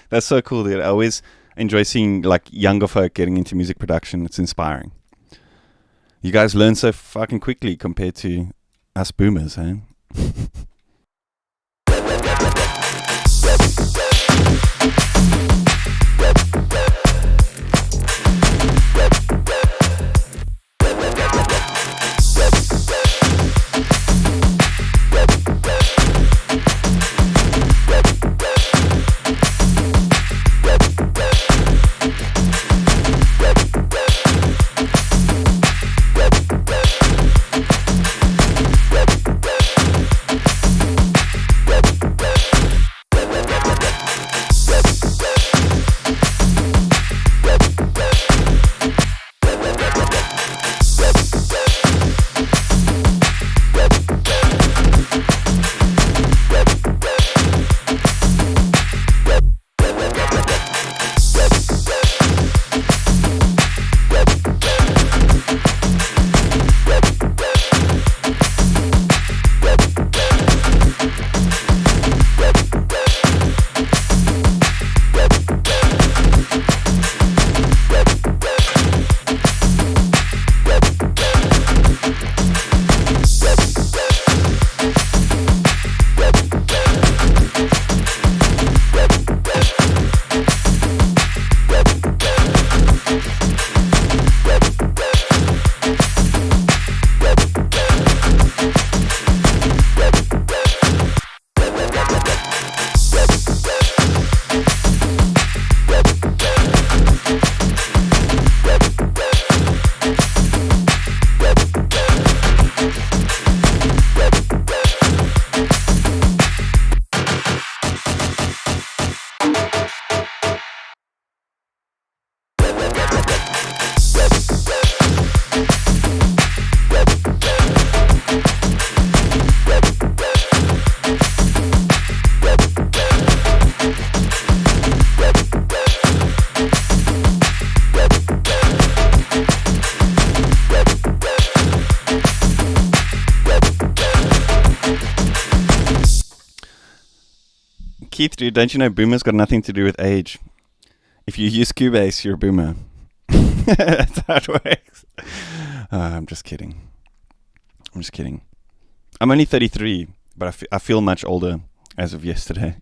That's so cool, dude. I always enjoy seeing like younger folk getting into music production. It's inspiring. You guys learn so fucking quickly compared to us boomers, eh? Keith, dude, don't you know boomers got nothing to do with age? If you use Cubase, you're a boomer. That's how it works. I'm just kidding. I'm only 33, but I feel much older as of yesterday.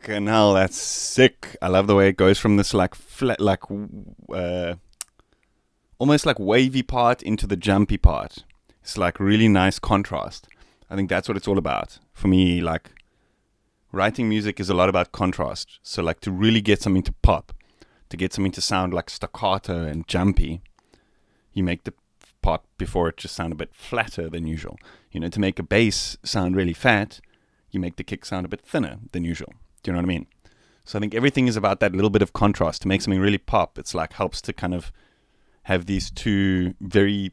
Fucking hell, that's sick. I love the way it goes from this like flat, like almost like wavy part into the jumpy part. It's like really nice contrast. I think that's what it's all about. For me, like writing music is a lot about contrast. So like to really get something to pop, to get something to sound like staccato and jumpy, you make the part before it just sound a bit flatter than usual. You know, to make a bass sound really fat, you make the kick sound a bit thinner than usual. Do you know what I mean? So I think everything is about that little bit of contrast to make something really pop. It's like helps to kind of have these two very,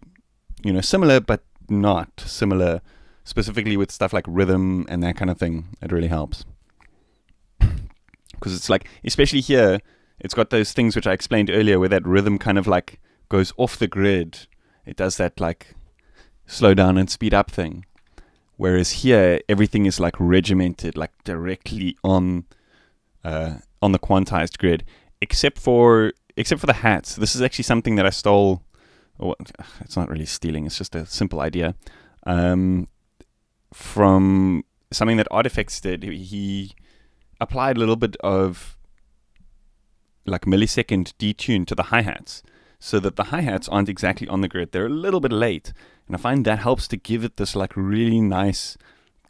you know, similar but not similar, specifically with stuff like rhythm and that kind of thing. It really helps. Because it's like, especially here, it's got those things which I explained earlier where that rhythm kind of like goes off the grid. It does that like slow down and speed up thing. Whereas here, everything is like regimented, like directly on the quantized grid, except for the hats. This is actually something that I stole. Well, it's not really stealing. It's just a simple idea from something that Artifacts did. He applied a little bit of like millisecond detune to the hi-hats, so that the hi-hats aren't exactly on the grid. They're a little bit late. And I find that helps to give it this like really nice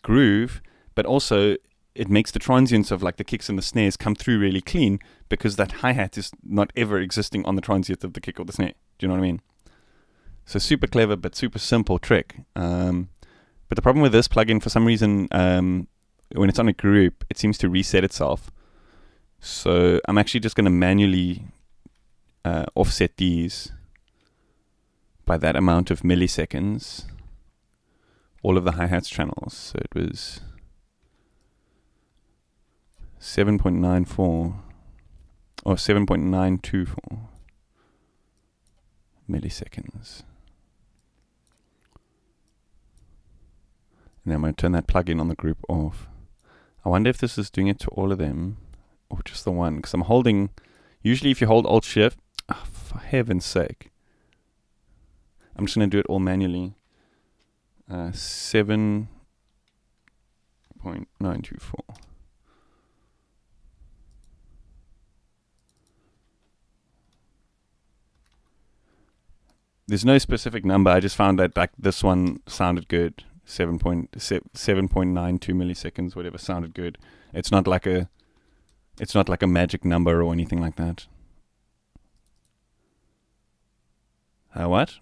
groove, but also it makes the transients of like the kicks and the snares come through really clean, because that hi-hat is not ever existing on the transient of the kick or the snare. Do you know what I mean? So super clever, but super simple trick. But the problem with this plugin, for some reason, when it's on a group, it seems to reset itself. So I'm actually just going to manually offset these by that amount of milliseconds, all of the hi-hats channels. So it was 7.94 or 7.924 milliseconds. And then I'm going to turn that plugin on the group off. I wonder if this is doing it to all of them or just the one, because I'm holding, usually if you hold Alt Shift, for heaven's sake, I'm just going to do it all manually. 7.924. There's no specific number. I just found that like this one sounded good. 7.92 milliseconds, whatever, sounded good. It's not like a magic number or anything like that. What?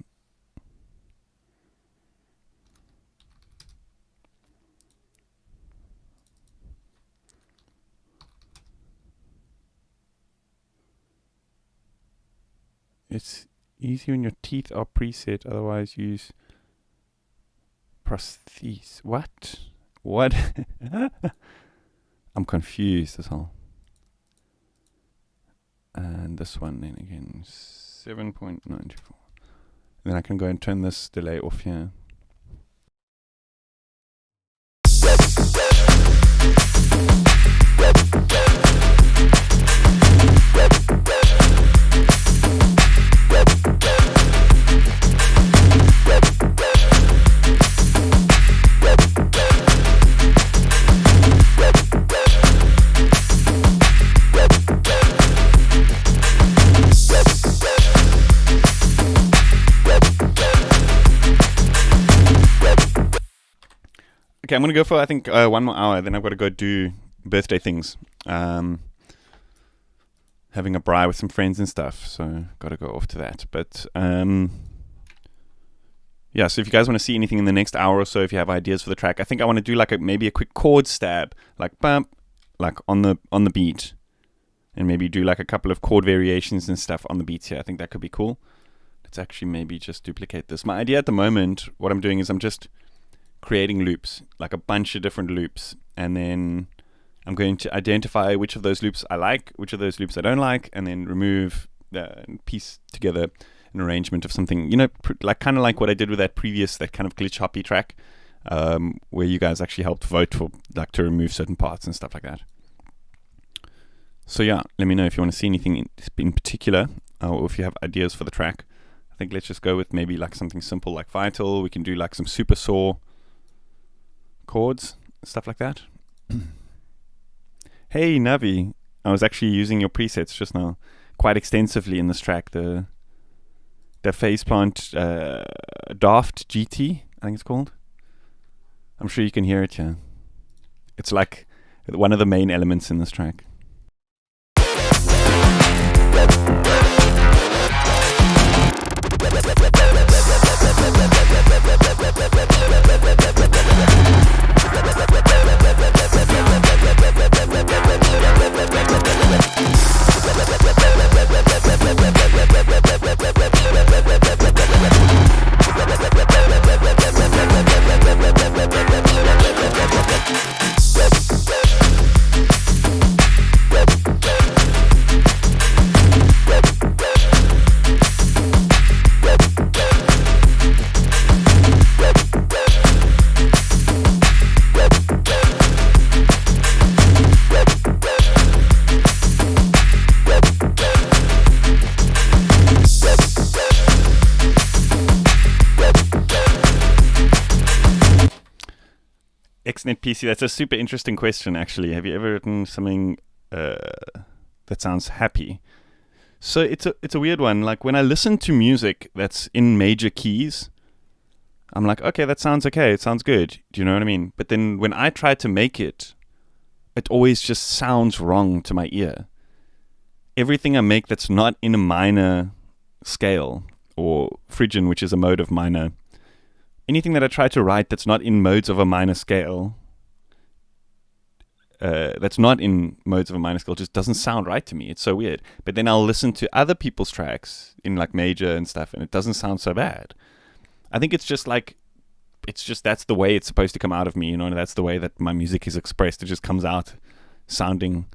It's easy when your teeth are preset, otherwise use prostheses. What? I'm confused as hell. And this one then again, 7.94. Then I can go and turn this delay off here. Okay, I'm going to go for, I think, 1 more hour. Then I've got to go do birthday things. Having a braai with some friends and stuff. So, got to go off to that. But, yeah, so if you guys want to see anything in the next hour or so, if you have ideas for the track, I think I want to do like maybe a quick chord stab. Like, bump, like on the beat. And maybe do like a couple of chord variations and stuff on the beats here. I think that could be cool. Let's actually maybe just duplicate this. My idea at the moment, what I'm doing is I'm just creating loops, like a bunch of different loops, and then I'm going to identify which of those loops I like, which of those loops I don't like, and then remove and piece together an arrangement of something, you know, like kind of like what I did with that kind of glitch hoppy track, where you guys actually helped vote for like to remove certain parts and stuff like that. So yeah, let me know if you want to see anything in particular, or if you have ideas for the track. I think let's just go with maybe like something simple like Vital. We can do like some super saw chords, stuff like that. Hey Navi, I was actually using your presets just now quite extensively in this track. The phase plant Daft GT, I think it's called. I'm sure you can hear it here. It's like one of the main elements in this track. XNet PC, that's a super interesting question, actually. Have you ever written something that sounds happy? So it's a weird one. Like, when I listen to music that's in major keys, I'm like, okay, that sounds okay. It sounds good. Do you know what I mean? But then when I try to make it, it always just sounds wrong to my ear. Everything I make that's not in a minor scale, or Phrygian, which is a mode of minor, anything that I try to write that's not in modes of a minor scale, just doesn't sound right to me. It's so weird. But then I'll listen to other people's tracks in like major and stuff, and it doesn't sound so bad. I think it's just that's the way it's supposed to come out of me, you know, and that's the way that my music is expressed. It just comes out sounding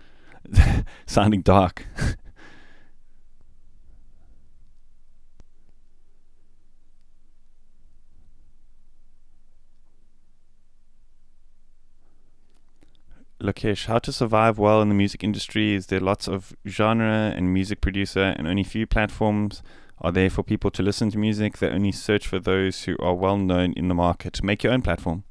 sounding dark. Lokesh, how to survive well in the music industry? Is there lots of genre and music producer and only few platforms are there for people to listen to music? They only search for those who are well known in the market. Make your own platform.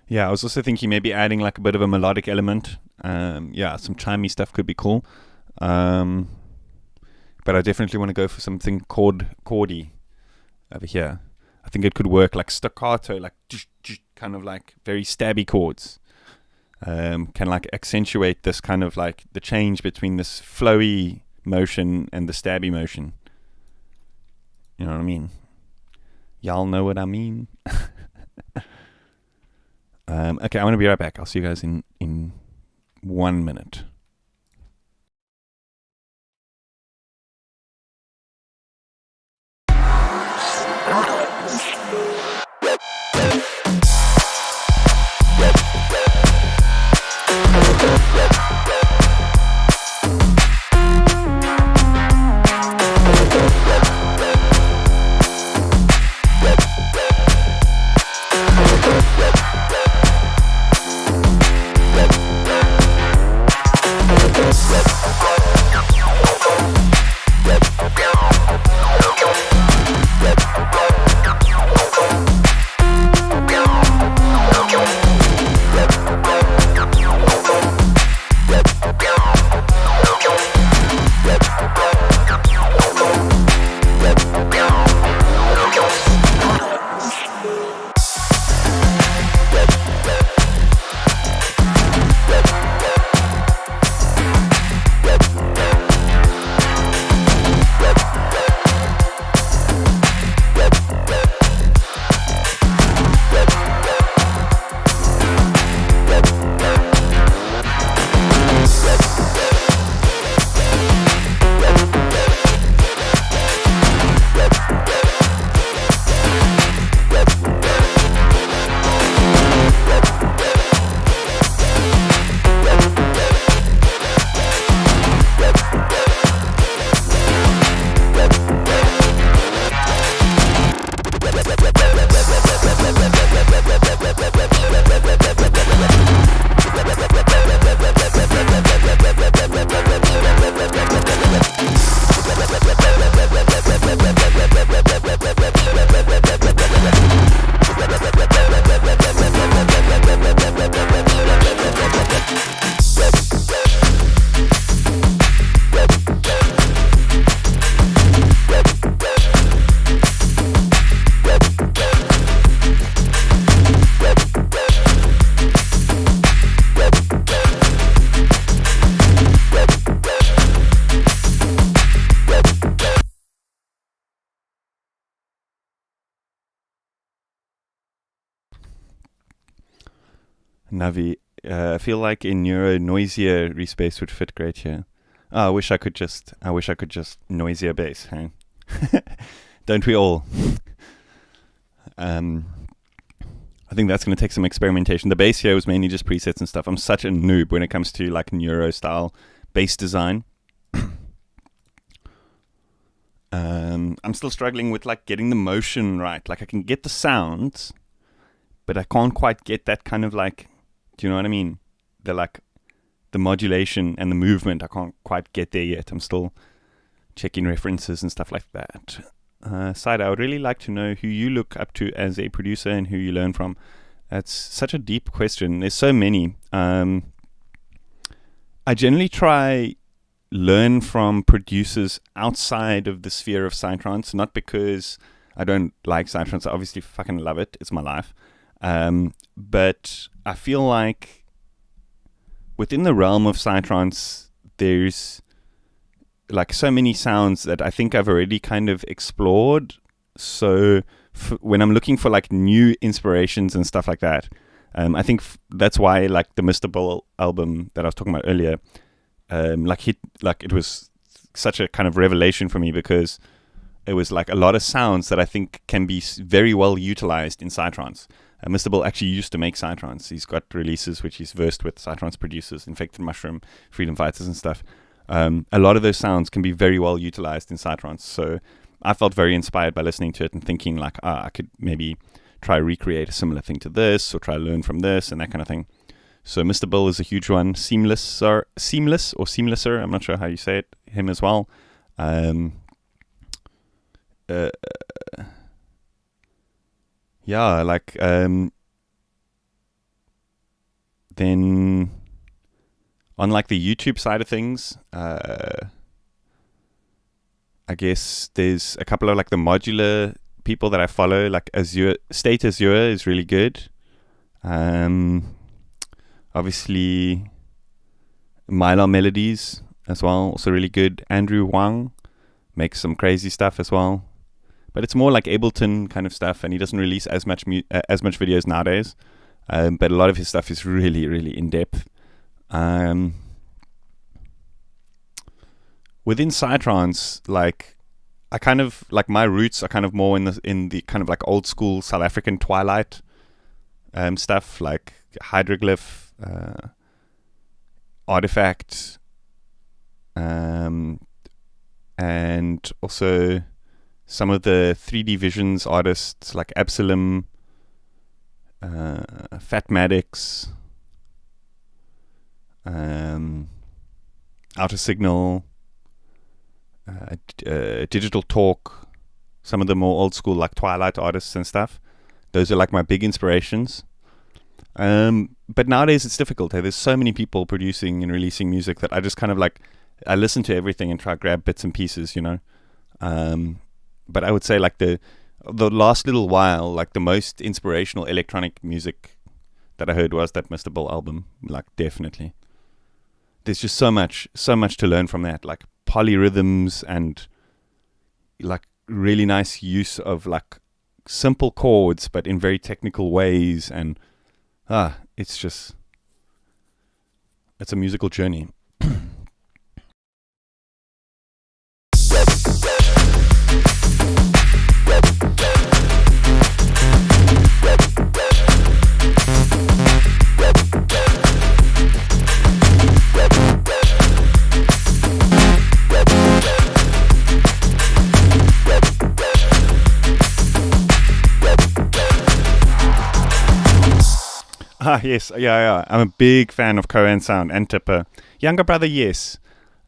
Yeah, I was also thinking maybe adding like a bit of a melodic element. Yeah, some chimey stuff could be cool. But I definitely want to go for something chordy over here. I think it could work like staccato, like kind of like very stabby chords. Can like accentuate this kind of like the change between this flowy motion and the stabby motion. You know what I mean? Y'all know what I mean? Okay, I'm going to be right back. I'll see you guys in 1 minute. Navi. I feel like in neuro, noisier respace would fit great here. Oh, I wish I could just noisier bass. Hey? Don't we all? I think that's going to take some experimentation. The bass here was mainly just presets and stuff. I'm such a noob when it comes to like neuro style bass design. I'm still struggling with like getting the motion right. Like I can get the sounds, but I can't quite get that kind of like, do you know what I mean? The modulation and the movement, I can't quite get there yet. I'm still checking references and stuff like that. Side, I would really like to know who you look up to as a producer and who you learn from. That's such a deep question. There's so many. I generally try learn from producers outside of the sphere of psytrance, not because I don't like psytrance. I obviously fucking love it. It's my life. But I feel like within the realm of psytrance, there's like so many sounds that I think I've already kind of explored. So when I'm looking for like new inspirations and stuff like that, I think that's why like the Mr. Bull album that I was talking about earlier, it was such a kind of revelation for me, because it was like a lot of sounds that I think can be very well utilized in psytrance. Mr. Bull actually used to make psytrance. He's got releases which he's versed with, psytrance producers, Infected Mushroom, Freedom Fighters and stuff. A lot of those sounds can be very well utilized in psytrance. So I felt very inspired by listening to it and thinking like, I could maybe try recreate a similar thing to this, or try learn from this and that kind of thing. So Mr. Bill is a huge one. Seamless or Seamlesser, I'm not sure how you say it, him as well. Then on like the YouTube side of things, I guess there's a couple of like the modular people that I follow, like State Azure is really good. Obviously Mylar Melodies as well, also really good. Andrew Wang makes some crazy stuff as well, but it's more like Ableton kind of stuff, and he doesn't release as much videos nowadays. But a lot of his stuff is really, really in depth. Within psytrance, like I kind of like my roots are kind of more in the kind of like old school South African Twilight stuff, like Hydroglyph, Artifact, and also some of the 3D Visions artists like Absalom, Fatmatics, Outer Signal, Digital Talk, some of the more old school like Twilight artists and stuff. Those are like my big inspirations. But nowadays it's difficult. Hey? There's so many people producing and releasing music that I just kind of like, I listen to everything and try to grab bits and pieces, you know. But I would say like the last little while, like the most inspirational electronic music that I heard was that Mr. Bull album. Like definitely. There's just so much to learn from that. Like polyrhythms and like really nice use of like simple chords, but in very technical ways. And it's a musical journey. Yes, yeah. I'm a big fan of Cohen Sound and Tipper. Younger Brother, yes.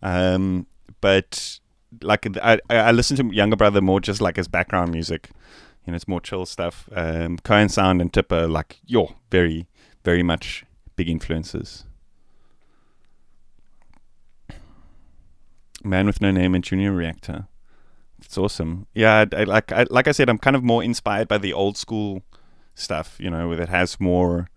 But like I listen to Younger Brother more just like as background music. You know, it's more chill stuff. Cohen Sound and Tipper, like, very, very much big influences. Man with No Name and Junior Reactor. It's awesome. Yeah, like I said, I'm kind of more inspired by the old school stuff, you know, where it has more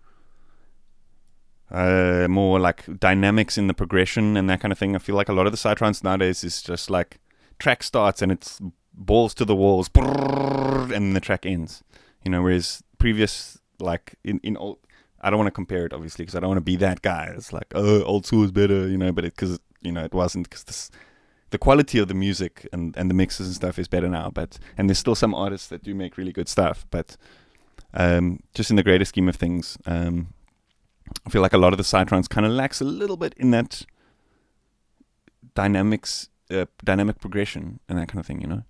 like dynamics in the progression and that kind of thing. I feel like a lot of the psytrance nowadays is just like track starts and it's balls to the walls, and then the track ends. You know, whereas previous, like in old, I don't want to compare it, obviously, because I don't want to be that guy. It's like, oh, old school is better, but because it wasn't, because the quality of the music and the mixes and stuff is better now. And there's still some artists that do make really good stuff, but just in the greater scheme of things, I feel like a lot of the psytrance kind of lacks a little bit in that dynamic progression and that kind of thing,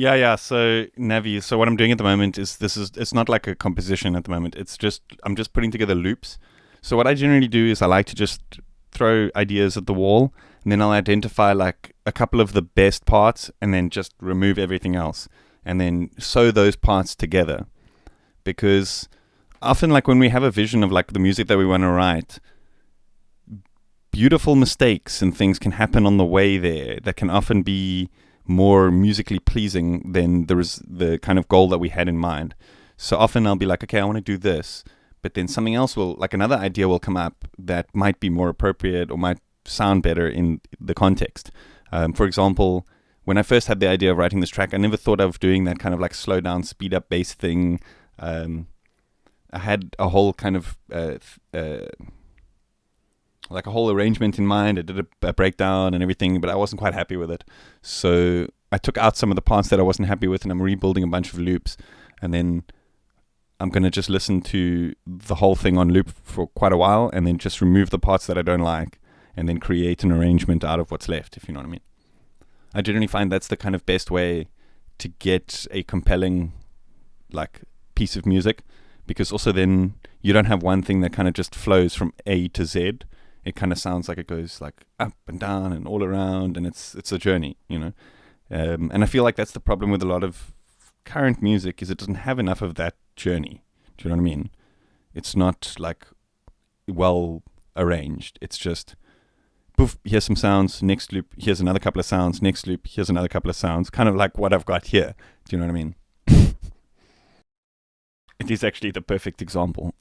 Yeah. So Navi. So what I'm doing at the moment is it's not like a composition at the moment. I'm just putting together loops. So what I generally do is I like to just throw ideas at the wall, and then I'll identify like a couple of the best parts, and then just remove everything else, and then sew those parts together. Because often, like when we have a vision of like the music that we want to write, beautiful mistakes and things can happen on the way there that can often be more musically pleasing than the kind of goal that we had in mind. So often I'll be like, okay, I want to do this, but then something else another idea will come up that might be more appropriate or might sound better in the context. For example, when I first had the idea of writing this track, I never thought of doing that kind of like slow down, speed up bass thing. I had a whole kind of like a whole arrangement in mind. I did a breakdown and everything, but I wasn't quite happy with it. So I took out some of the parts that I wasn't happy with, and I'm rebuilding a bunch of loops. And then I'm going to just listen to the whole thing on loop for quite a while, and then just remove the parts that I don't like, and then create an arrangement out of what's left, if you know what I mean. I generally find that's the kind of best way to get a compelling like piece of music, because also then you don't have one thing that kind of just flows from A to Z. It kind of sounds like it goes like up and down and all around, and it's a journey, and I feel like that's the problem with a lot of current music, is it doesn't have enough of that journey. Do you know what I mean? It's not like well arranged. It's just poof, here's some sounds, next loop, here's another couple of sounds, next loop, here's another couple of sounds, kind of like what I've got here. Do you know what I mean? It is actually the perfect example.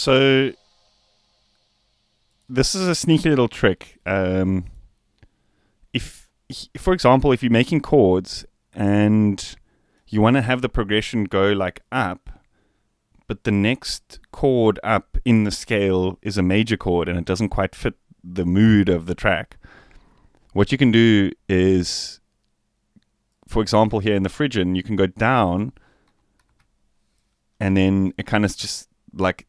So this is a sneaky little trick. If, for example, if you're making chords and you want to have the progression go like up, but the next chord up in the scale is a major chord and it doesn't quite fit the mood of the track, what you can do is, for example, here in the Phrygian, you can go down and then it kind of just like,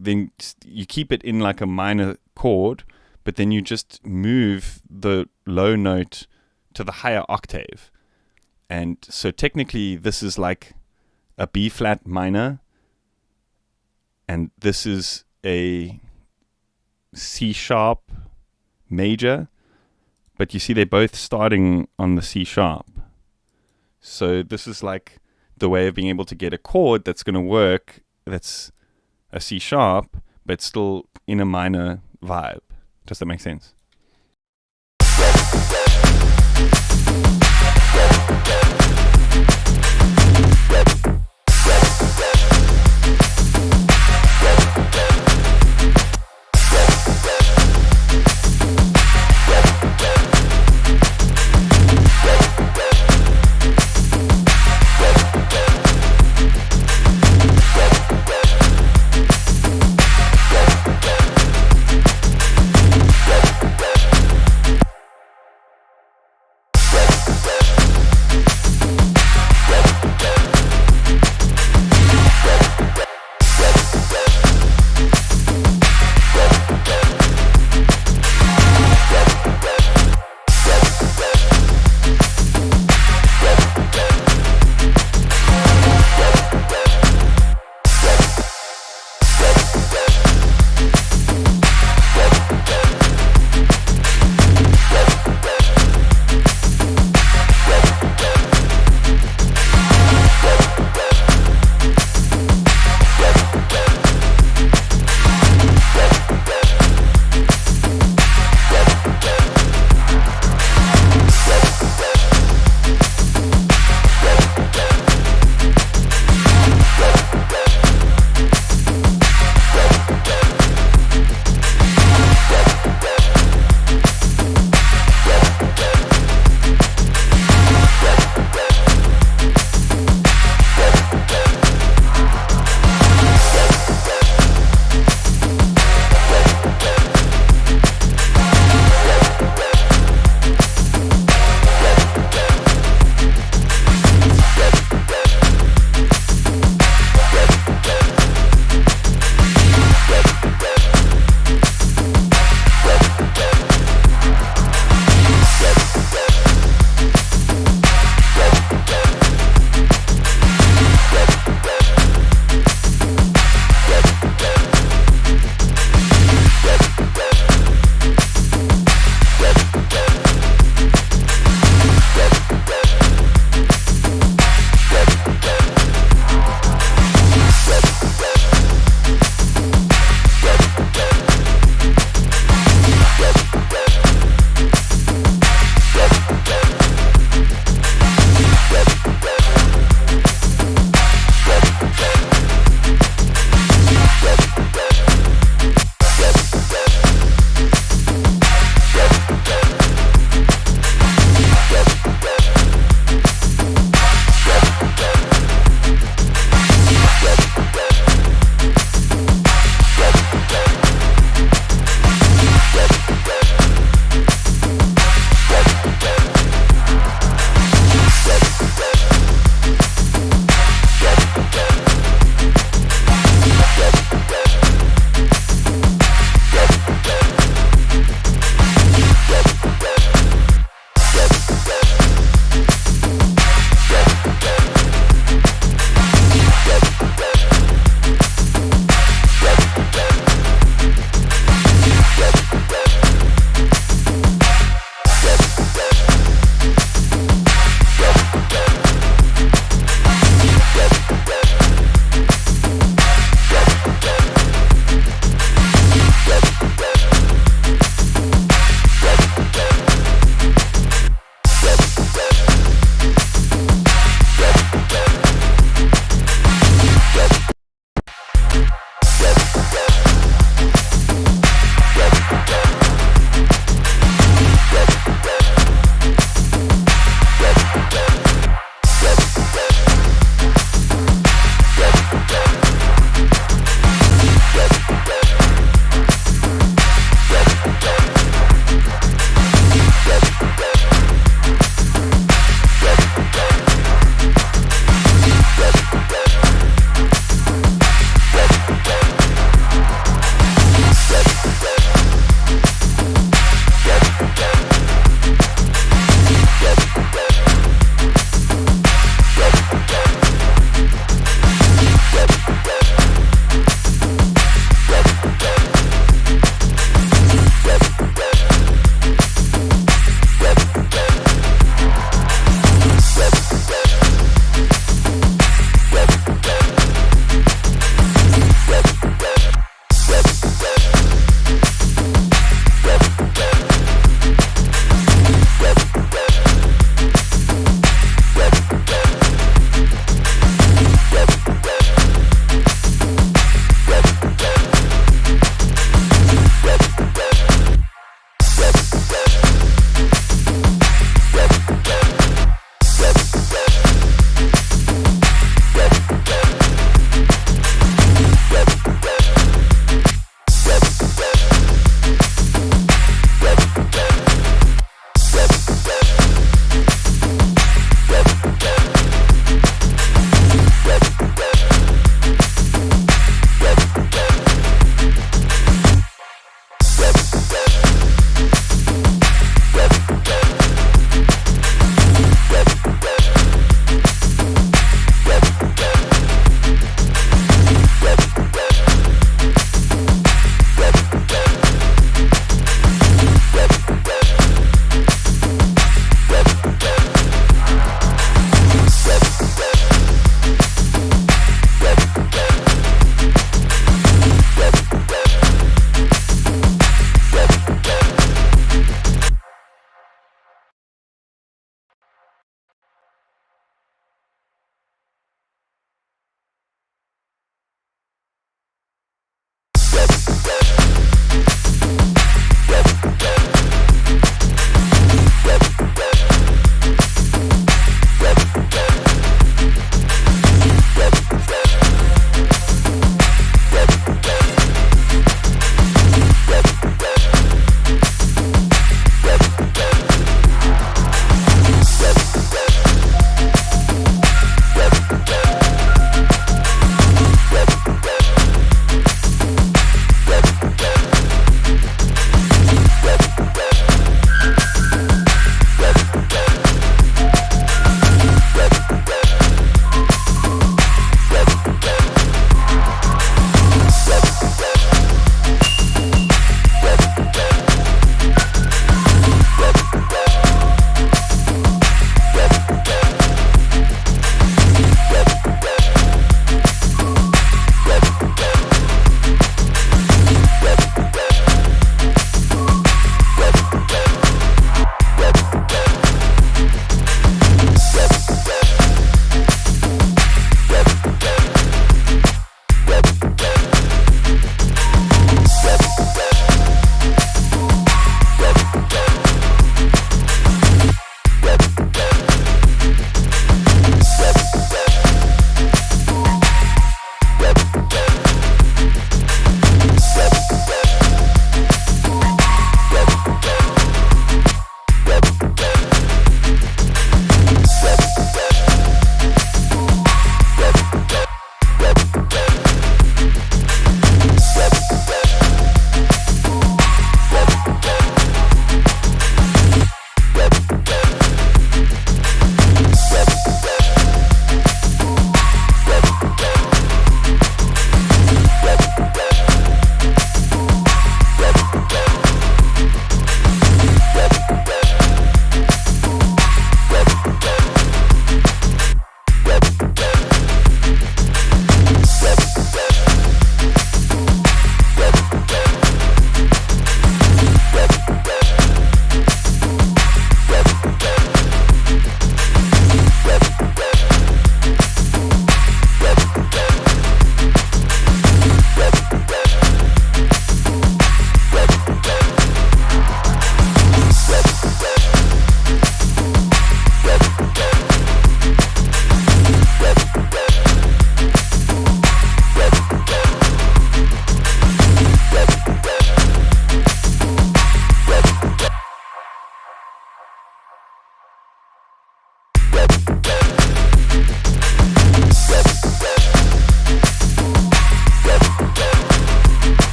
then you keep it in like a minor chord, but then you just move the low note to the higher octave. And so technically this is like a B flat minor, and this is a C sharp major, but you see they're both starting on the C sharp. So this is like the way of being able to get a chord that's going to work, that's a C sharp, but still in a minor vibe. Does that make sense?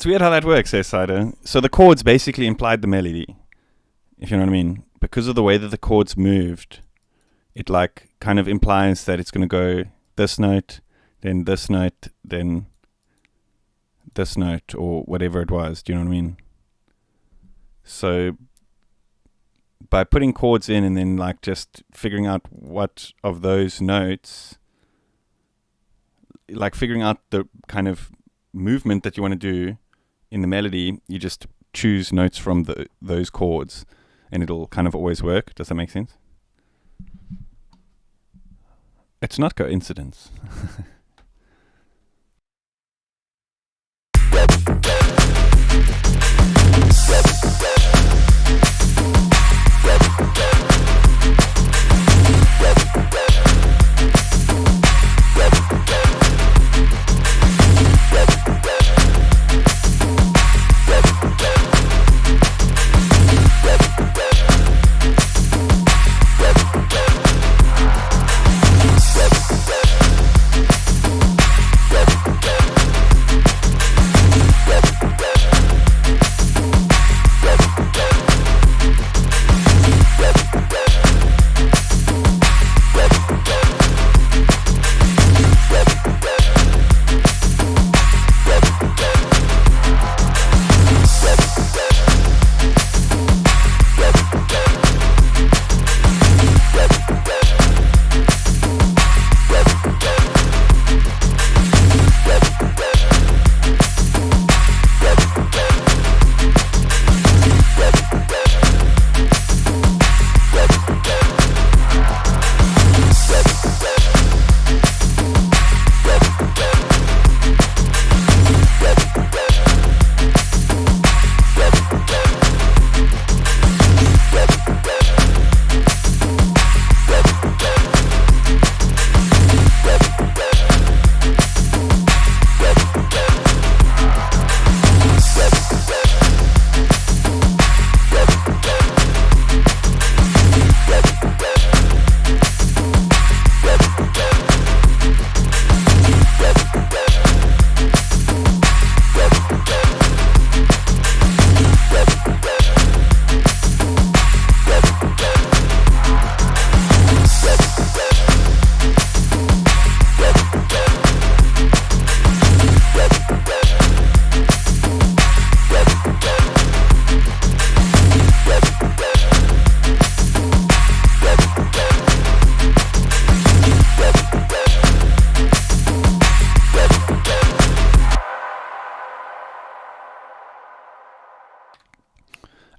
weird how that works, Cider. So the chords basically implied the melody, if you know what I mean. Because of the way that the chords moved, it like kind of implies that it's going to go this note, then this note, then this note, or whatever it was. Do you know what I mean? So by putting chords in and then like just figuring out what of those notes, like figuring out the kind of movement that you want to do in the melody, you just choose notes from those chords and it'll kind of always work. Does that make sense? It's not coincidence.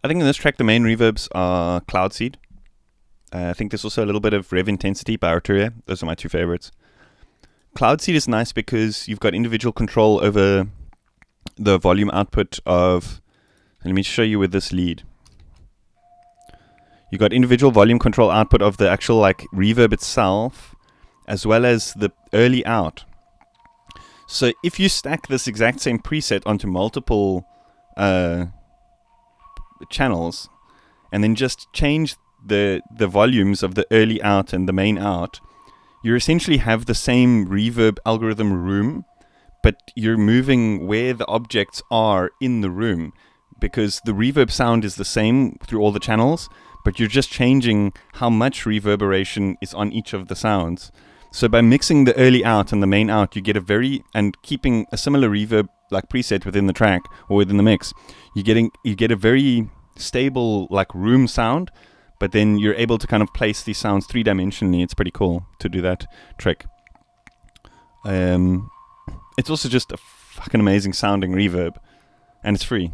I think in this track the main reverbs are Cloud Seed. I think there's also a little bit of Rev Intensity by Arturia. Those are my two favorites. Cloud Seed is nice because you've got individual control over the volume output of... Let me show you with this lead. You've got individual volume control output of the actual like reverb itself, as well as the early out. So if you stack this exact same preset onto multiple channels, and then just change the volumes of the early out and the main out, you essentially have the same reverb algorithm room, but you're moving where the objects are in the room, because the reverb sound is the same through all the channels, but you're just changing how much reverberation is on each of the sounds. So by mixing the early out and the main out, you get a very, and keeping a similar reverb like preset within the track or within the mix, you get a very stable like room sound, but then you're able to kind of place these sounds three-dimensionally. It's pretty cool to do that trick. It's also just a fucking amazing sounding reverb, and it's free.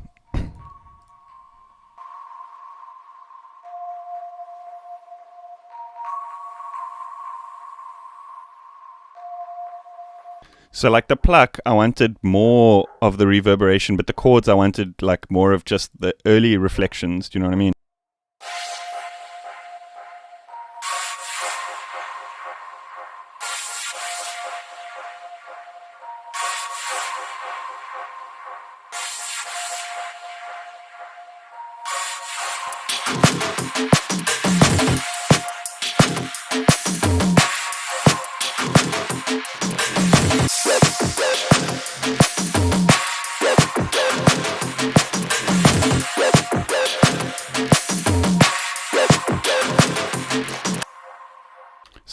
So like the pluck, I wanted more of the reverberation, but the chords I wanted like more of just the early reflections. Do you know what I mean?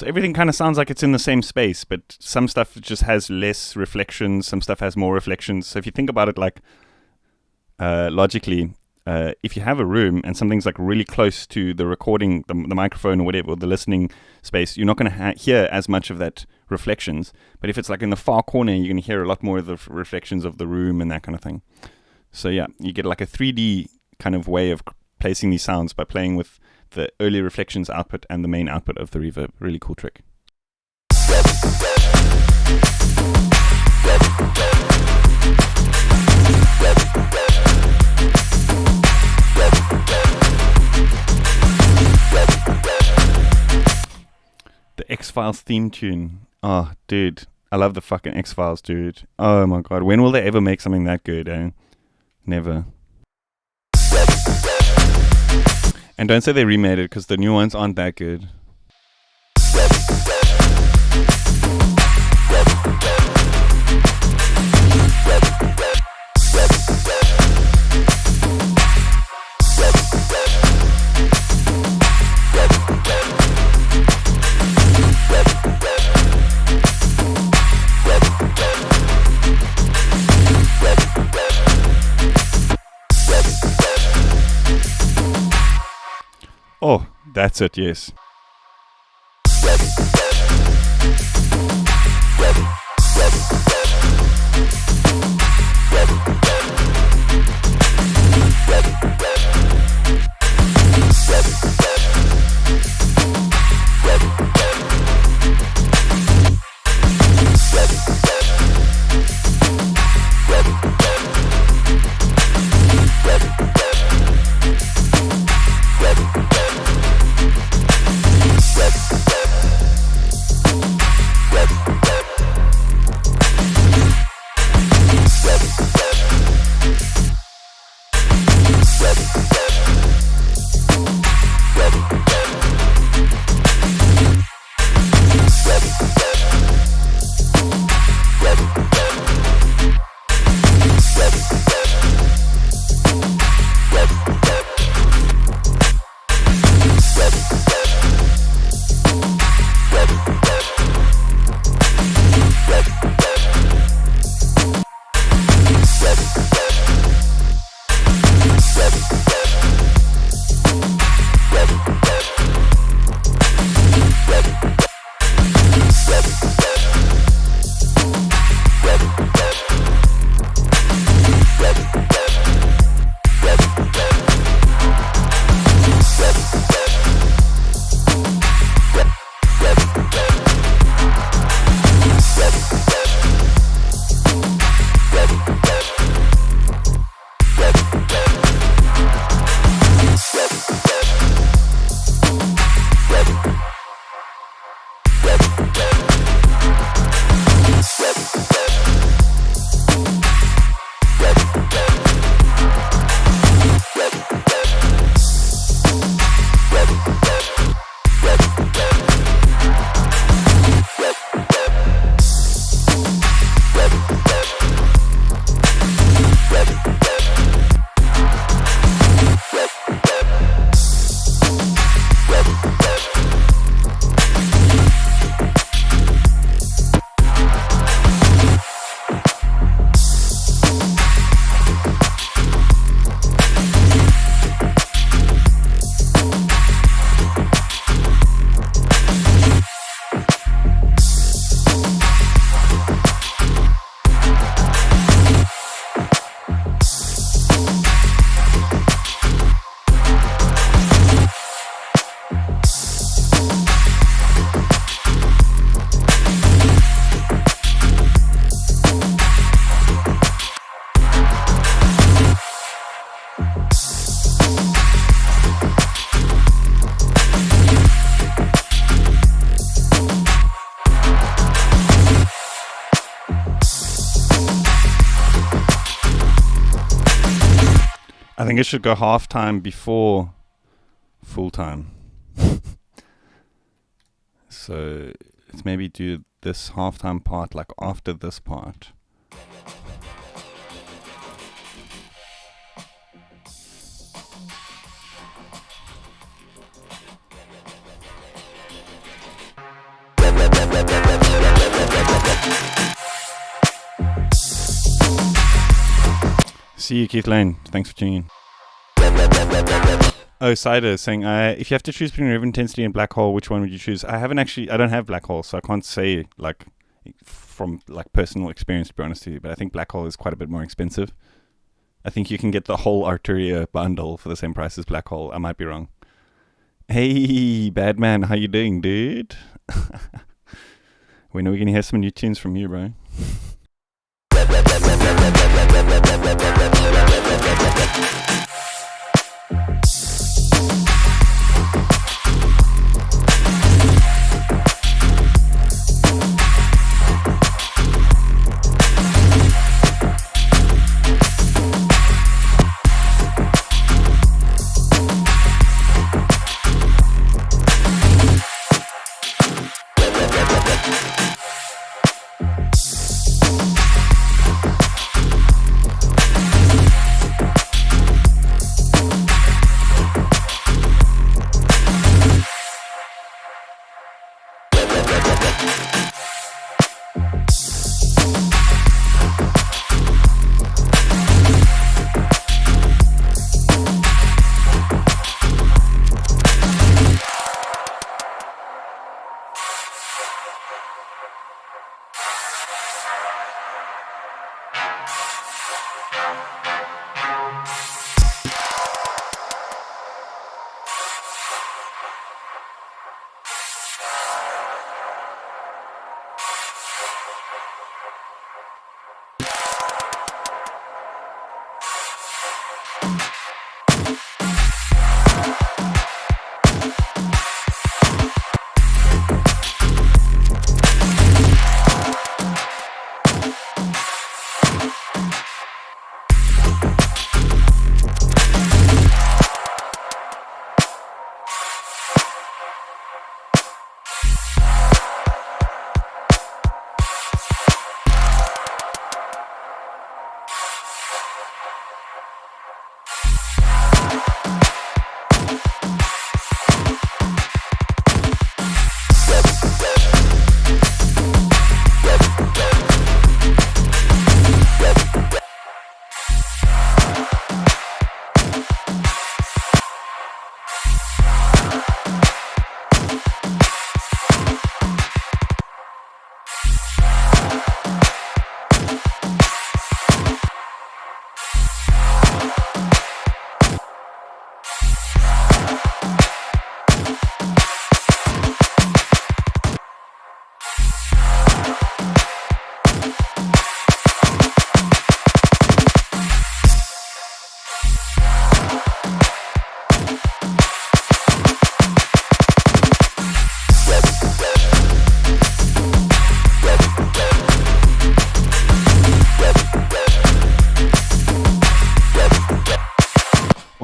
So everything kind of sounds like it's in the same space, but some stuff just has less reflections, some stuff has more reflections. So if you think about it like logically, if you have a room and something's like really close to the recording, the microphone or whatever, or the listening space, you're not going to hear as much of that reflections. But if it's like in the far corner, you're going to hear a lot more of the reflections of the room and that kind of thing. So yeah, you get like a 3D kind of way of placing these sounds by playing with the early reflections output and the main output of the reverb. Really cool trick. The X-Files theme tune. Oh, dude. I love the fucking X-Files, dude. Oh my god. When will they ever make something that good, eh? Never. And don't say they remade it, because the new ones aren't that good. Oh, that's it, yes. I think it should go half time before full time. So let's maybe do this halftime part like after this part. See you, Keith Lane. Thanks for tuning in. Oh, Cider saying, if you have to choose between River Intensity and Black Hole, which one would you choose? I don't have Black Hole, so I can't say like from like personal experience, to be honest with you. But I think Black Hole is quite a bit more expensive. I think you can get the whole Arturia bundle for the same price as Black Hole. I might be wrong. Hey, Badman, how you doing, dude? When are we going to hear some new tunes from you, bro?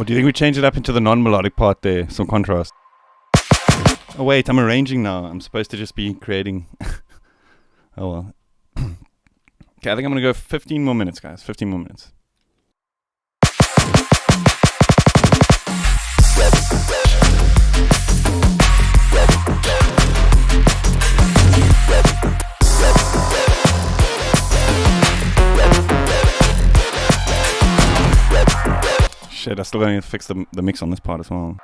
Do you think we change it up into the non-melodic part there? Some contrast. Oh wait, I'm arranging now. I'm supposed to just be creating. Oh well. Okay, I think I'm going to go 15 more minutes, guys. 15 more minutes. Shit, I still need to fix the mix on this part as well.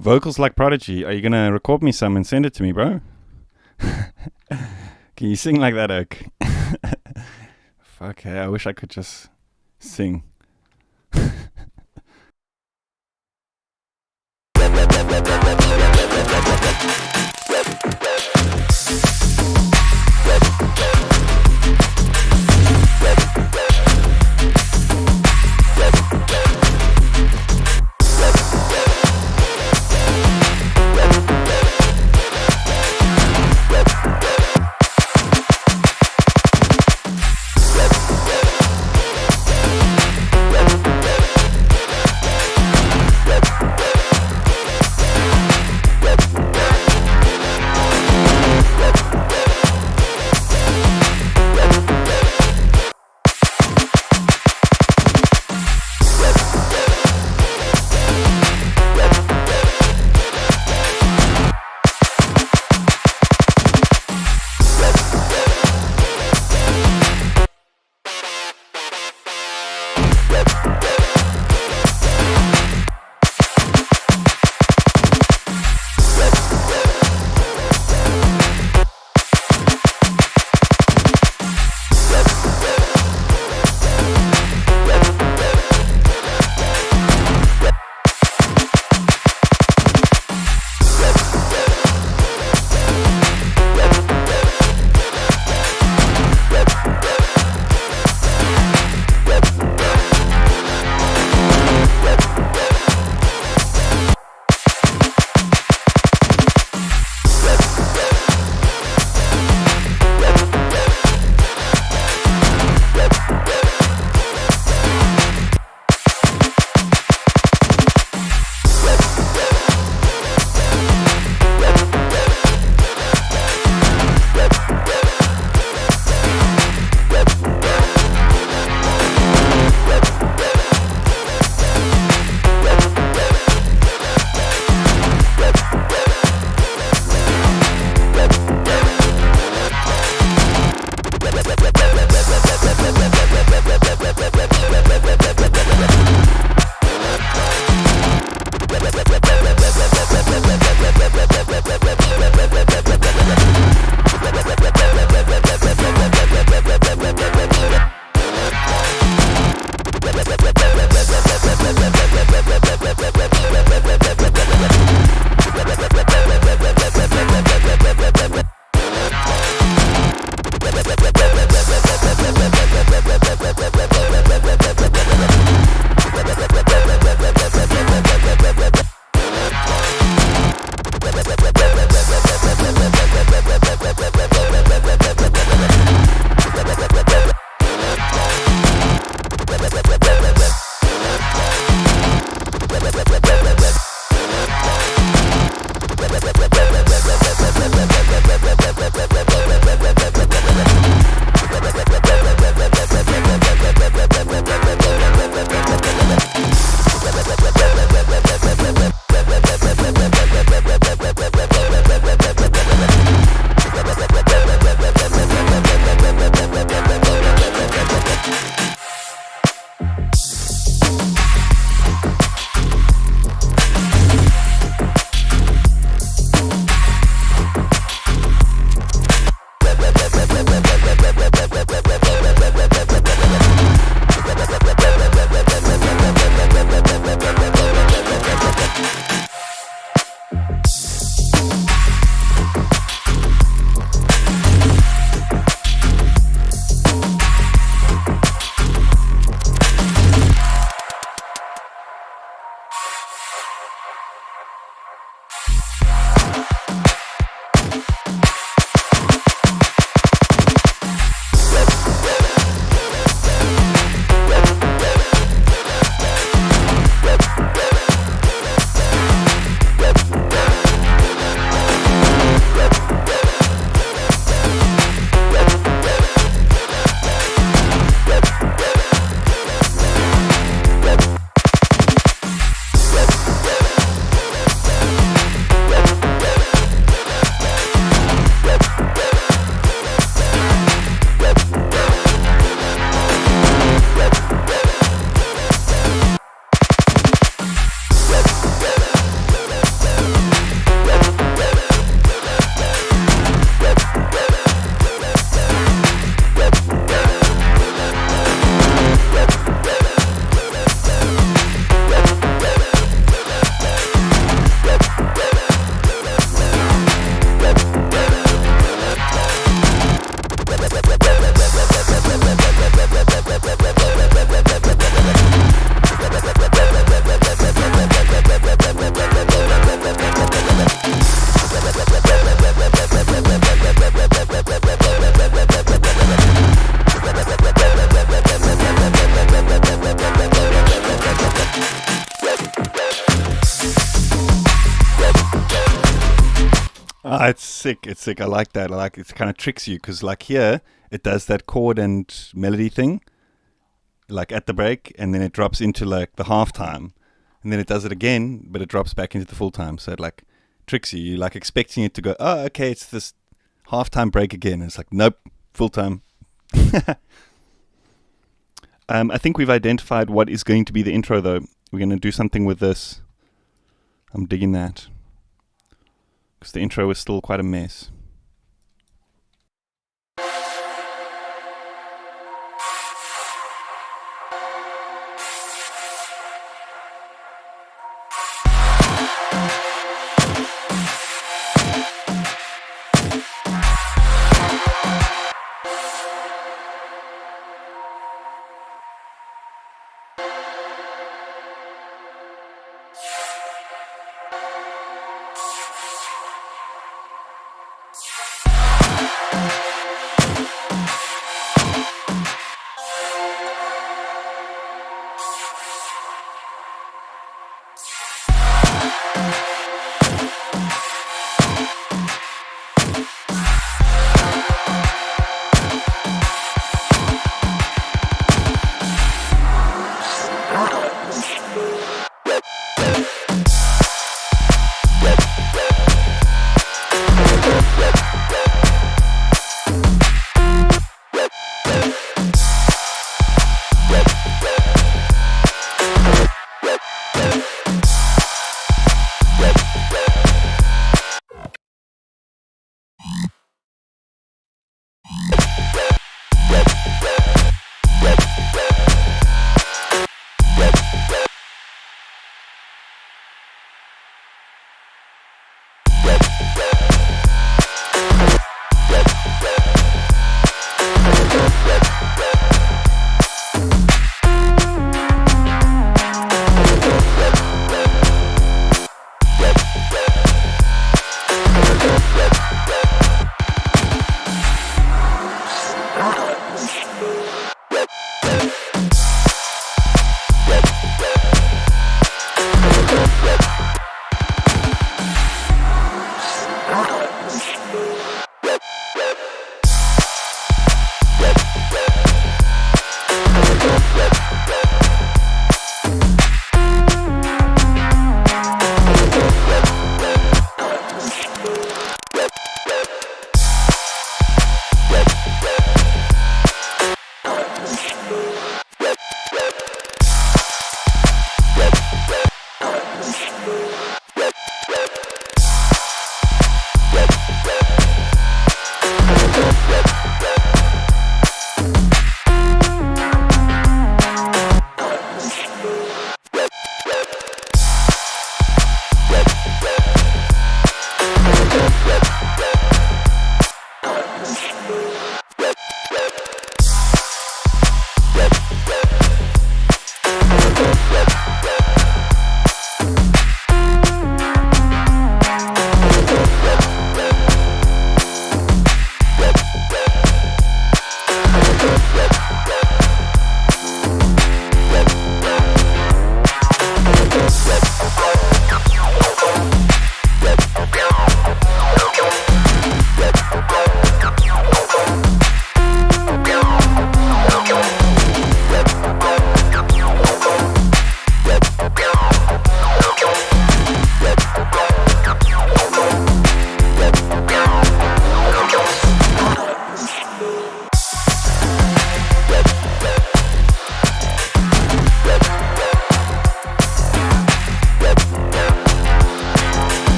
Vocals like Prodigy. Are you going to record me some and send it to me, bro? Can you sing like that, Oak? Fuck, hey, I wish I could just sing. Ah, it's sick. It's sick. I like that. I like it. Kind of tricks you because, like here, it does that chord and melody thing, like at the break, and then it drops into like the halftime, and then it does it again, but it drops back into the full time. So it like tricks you. You're like expecting it to go, oh, okay, it's this halftime break again. And it's like, nope, full time. I think we've identified what is going to be the intro, though. We're going to do something with this. I'm digging that because the intro is still quite a mess.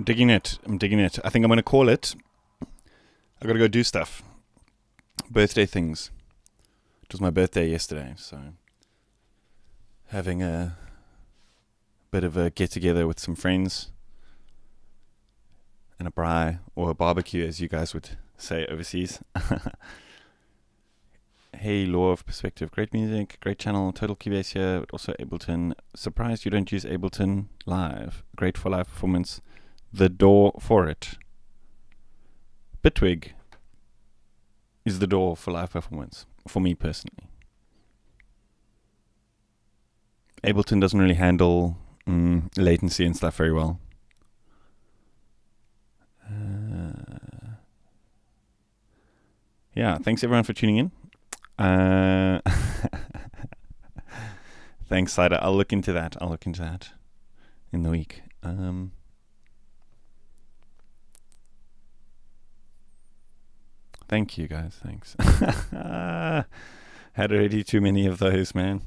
digging it. I'm digging it. I think I'm going to call it. I got to go do stuff. Birthday things. It was my birthday yesterday, so having a bit of a get-together with some friends and a braai, or a barbecue, as you guys would say overseas. Hey, Law of Perspective. Great music, great channel, total Cubase here, but also Ableton. Surprised you don't use Ableton live. Great for live performance. The door for it. Bitwig is the door for live performance, for me personally. Ableton doesn't really handle latency and stuff very well. Yeah, thanks everyone for tuning in. Thanks, Cider. I'll look into that. In the week. Thank you, guys. Thanks. Had already too many of those, man.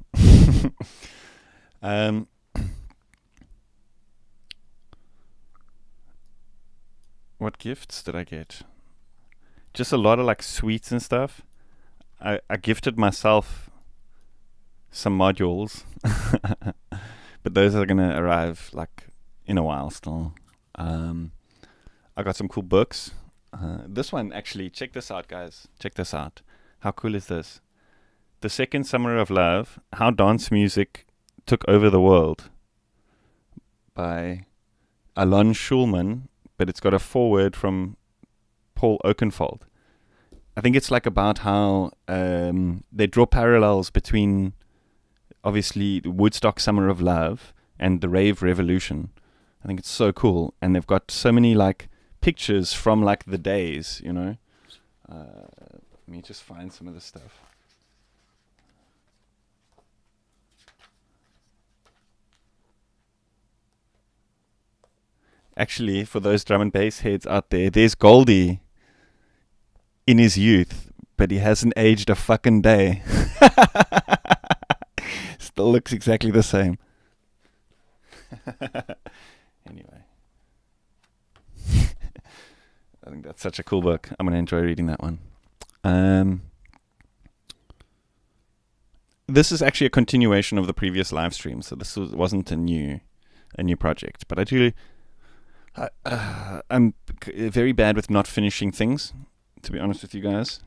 What gifts did I get? Just a lot of like sweets and stuff. I gifted myself some modules, but those are gonna arrive like in a while still. I got some cool books. This one actually, check this out, guys. Check this out. How cool is this? The Second Summer of Love: How Dance Music Took Over the World by Alon Schulman, but it's got a foreword from Paul Oakenfold. I think it's like about how they draw parallels between obviously the Woodstock Summer of Love and the Rave Revolution. I think it's so cool, and they've got so many like pictures from like the days, you know. Let me just find some of this stuff. Actually, for those drum and bass heads out there, there's Goldie in his youth, but he hasn't aged a fucking day. Still looks exactly the same. Anyway. I think that's such a cool book. I'm going to enjoy reading that one. This is actually a continuation of the previous live stream, so this wasn't a new project. But I'm very bad with not finishing things, to be honest with you guys.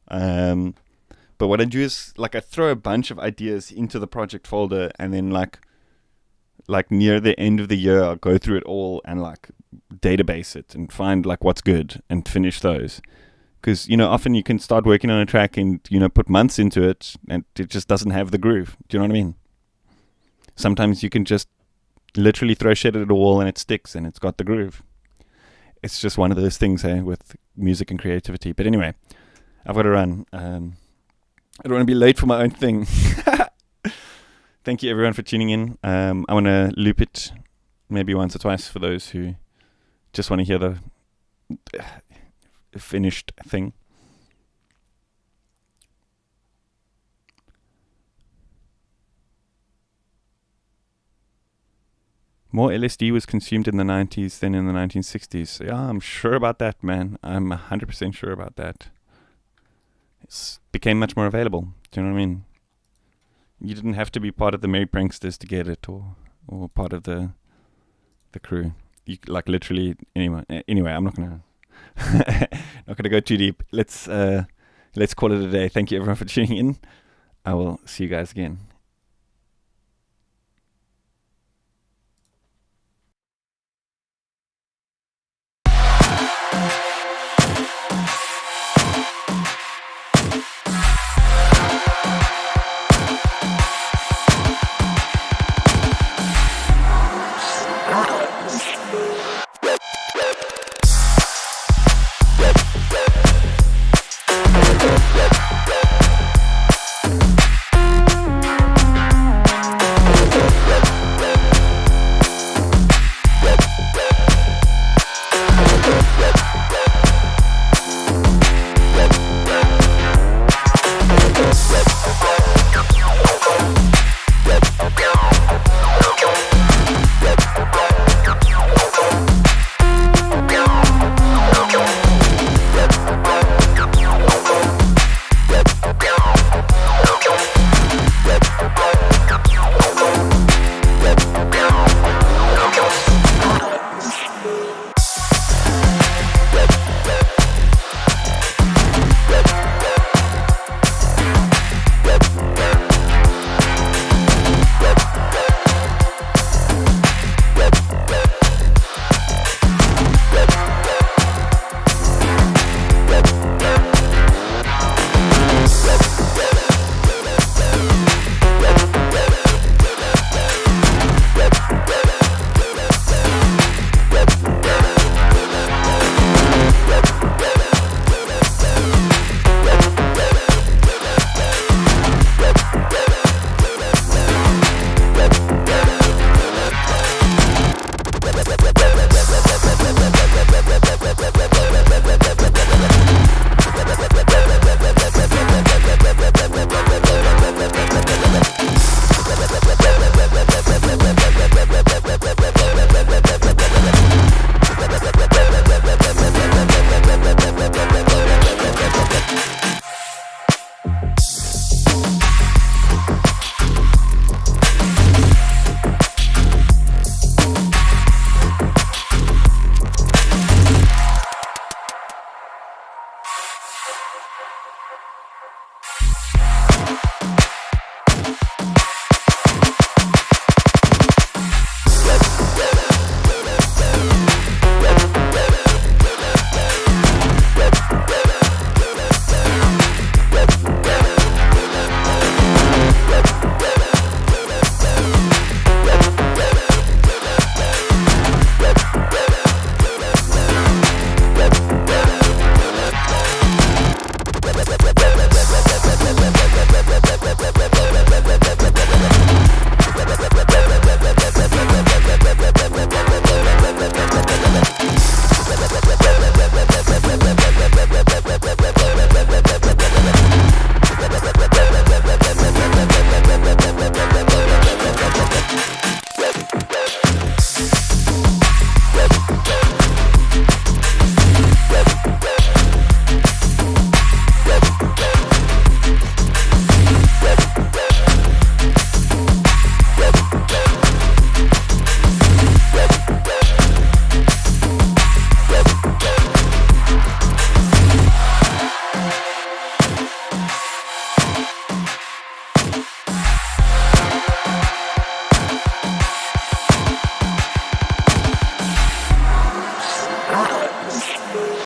But what I do is like I throw a bunch of ideas into the project folder, and then like near the end of the year I'll go through it all and like database it and find like what's good and finish those. Because, you know, often you can start working on a track and, you know, put months into it and it just doesn't have the groove. Do you know what I mean? Sometimes you can just literally throw shit at a wall and it sticks and it's got the groove. It's just one of those things with music and creativity. But anyway, I've got to run. I don't want to be late for my own thing. Thank you everyone for tuning in. I want to loop it maybe once or twice for those who just want to hear the finished thing. More LSD was consumed in the 90s than in the 1960s. Yeah, I'm sure about that, man. I'm 100% sure about that. It became much more available. Do you know what I mean? You didn't have to be part of the Merry Pranksters to get it, or part of the crew. You like literally anyway. I'm not gonna go too deep. Let's call it a day. Thank you everyone for tuning in. I will see you guys again.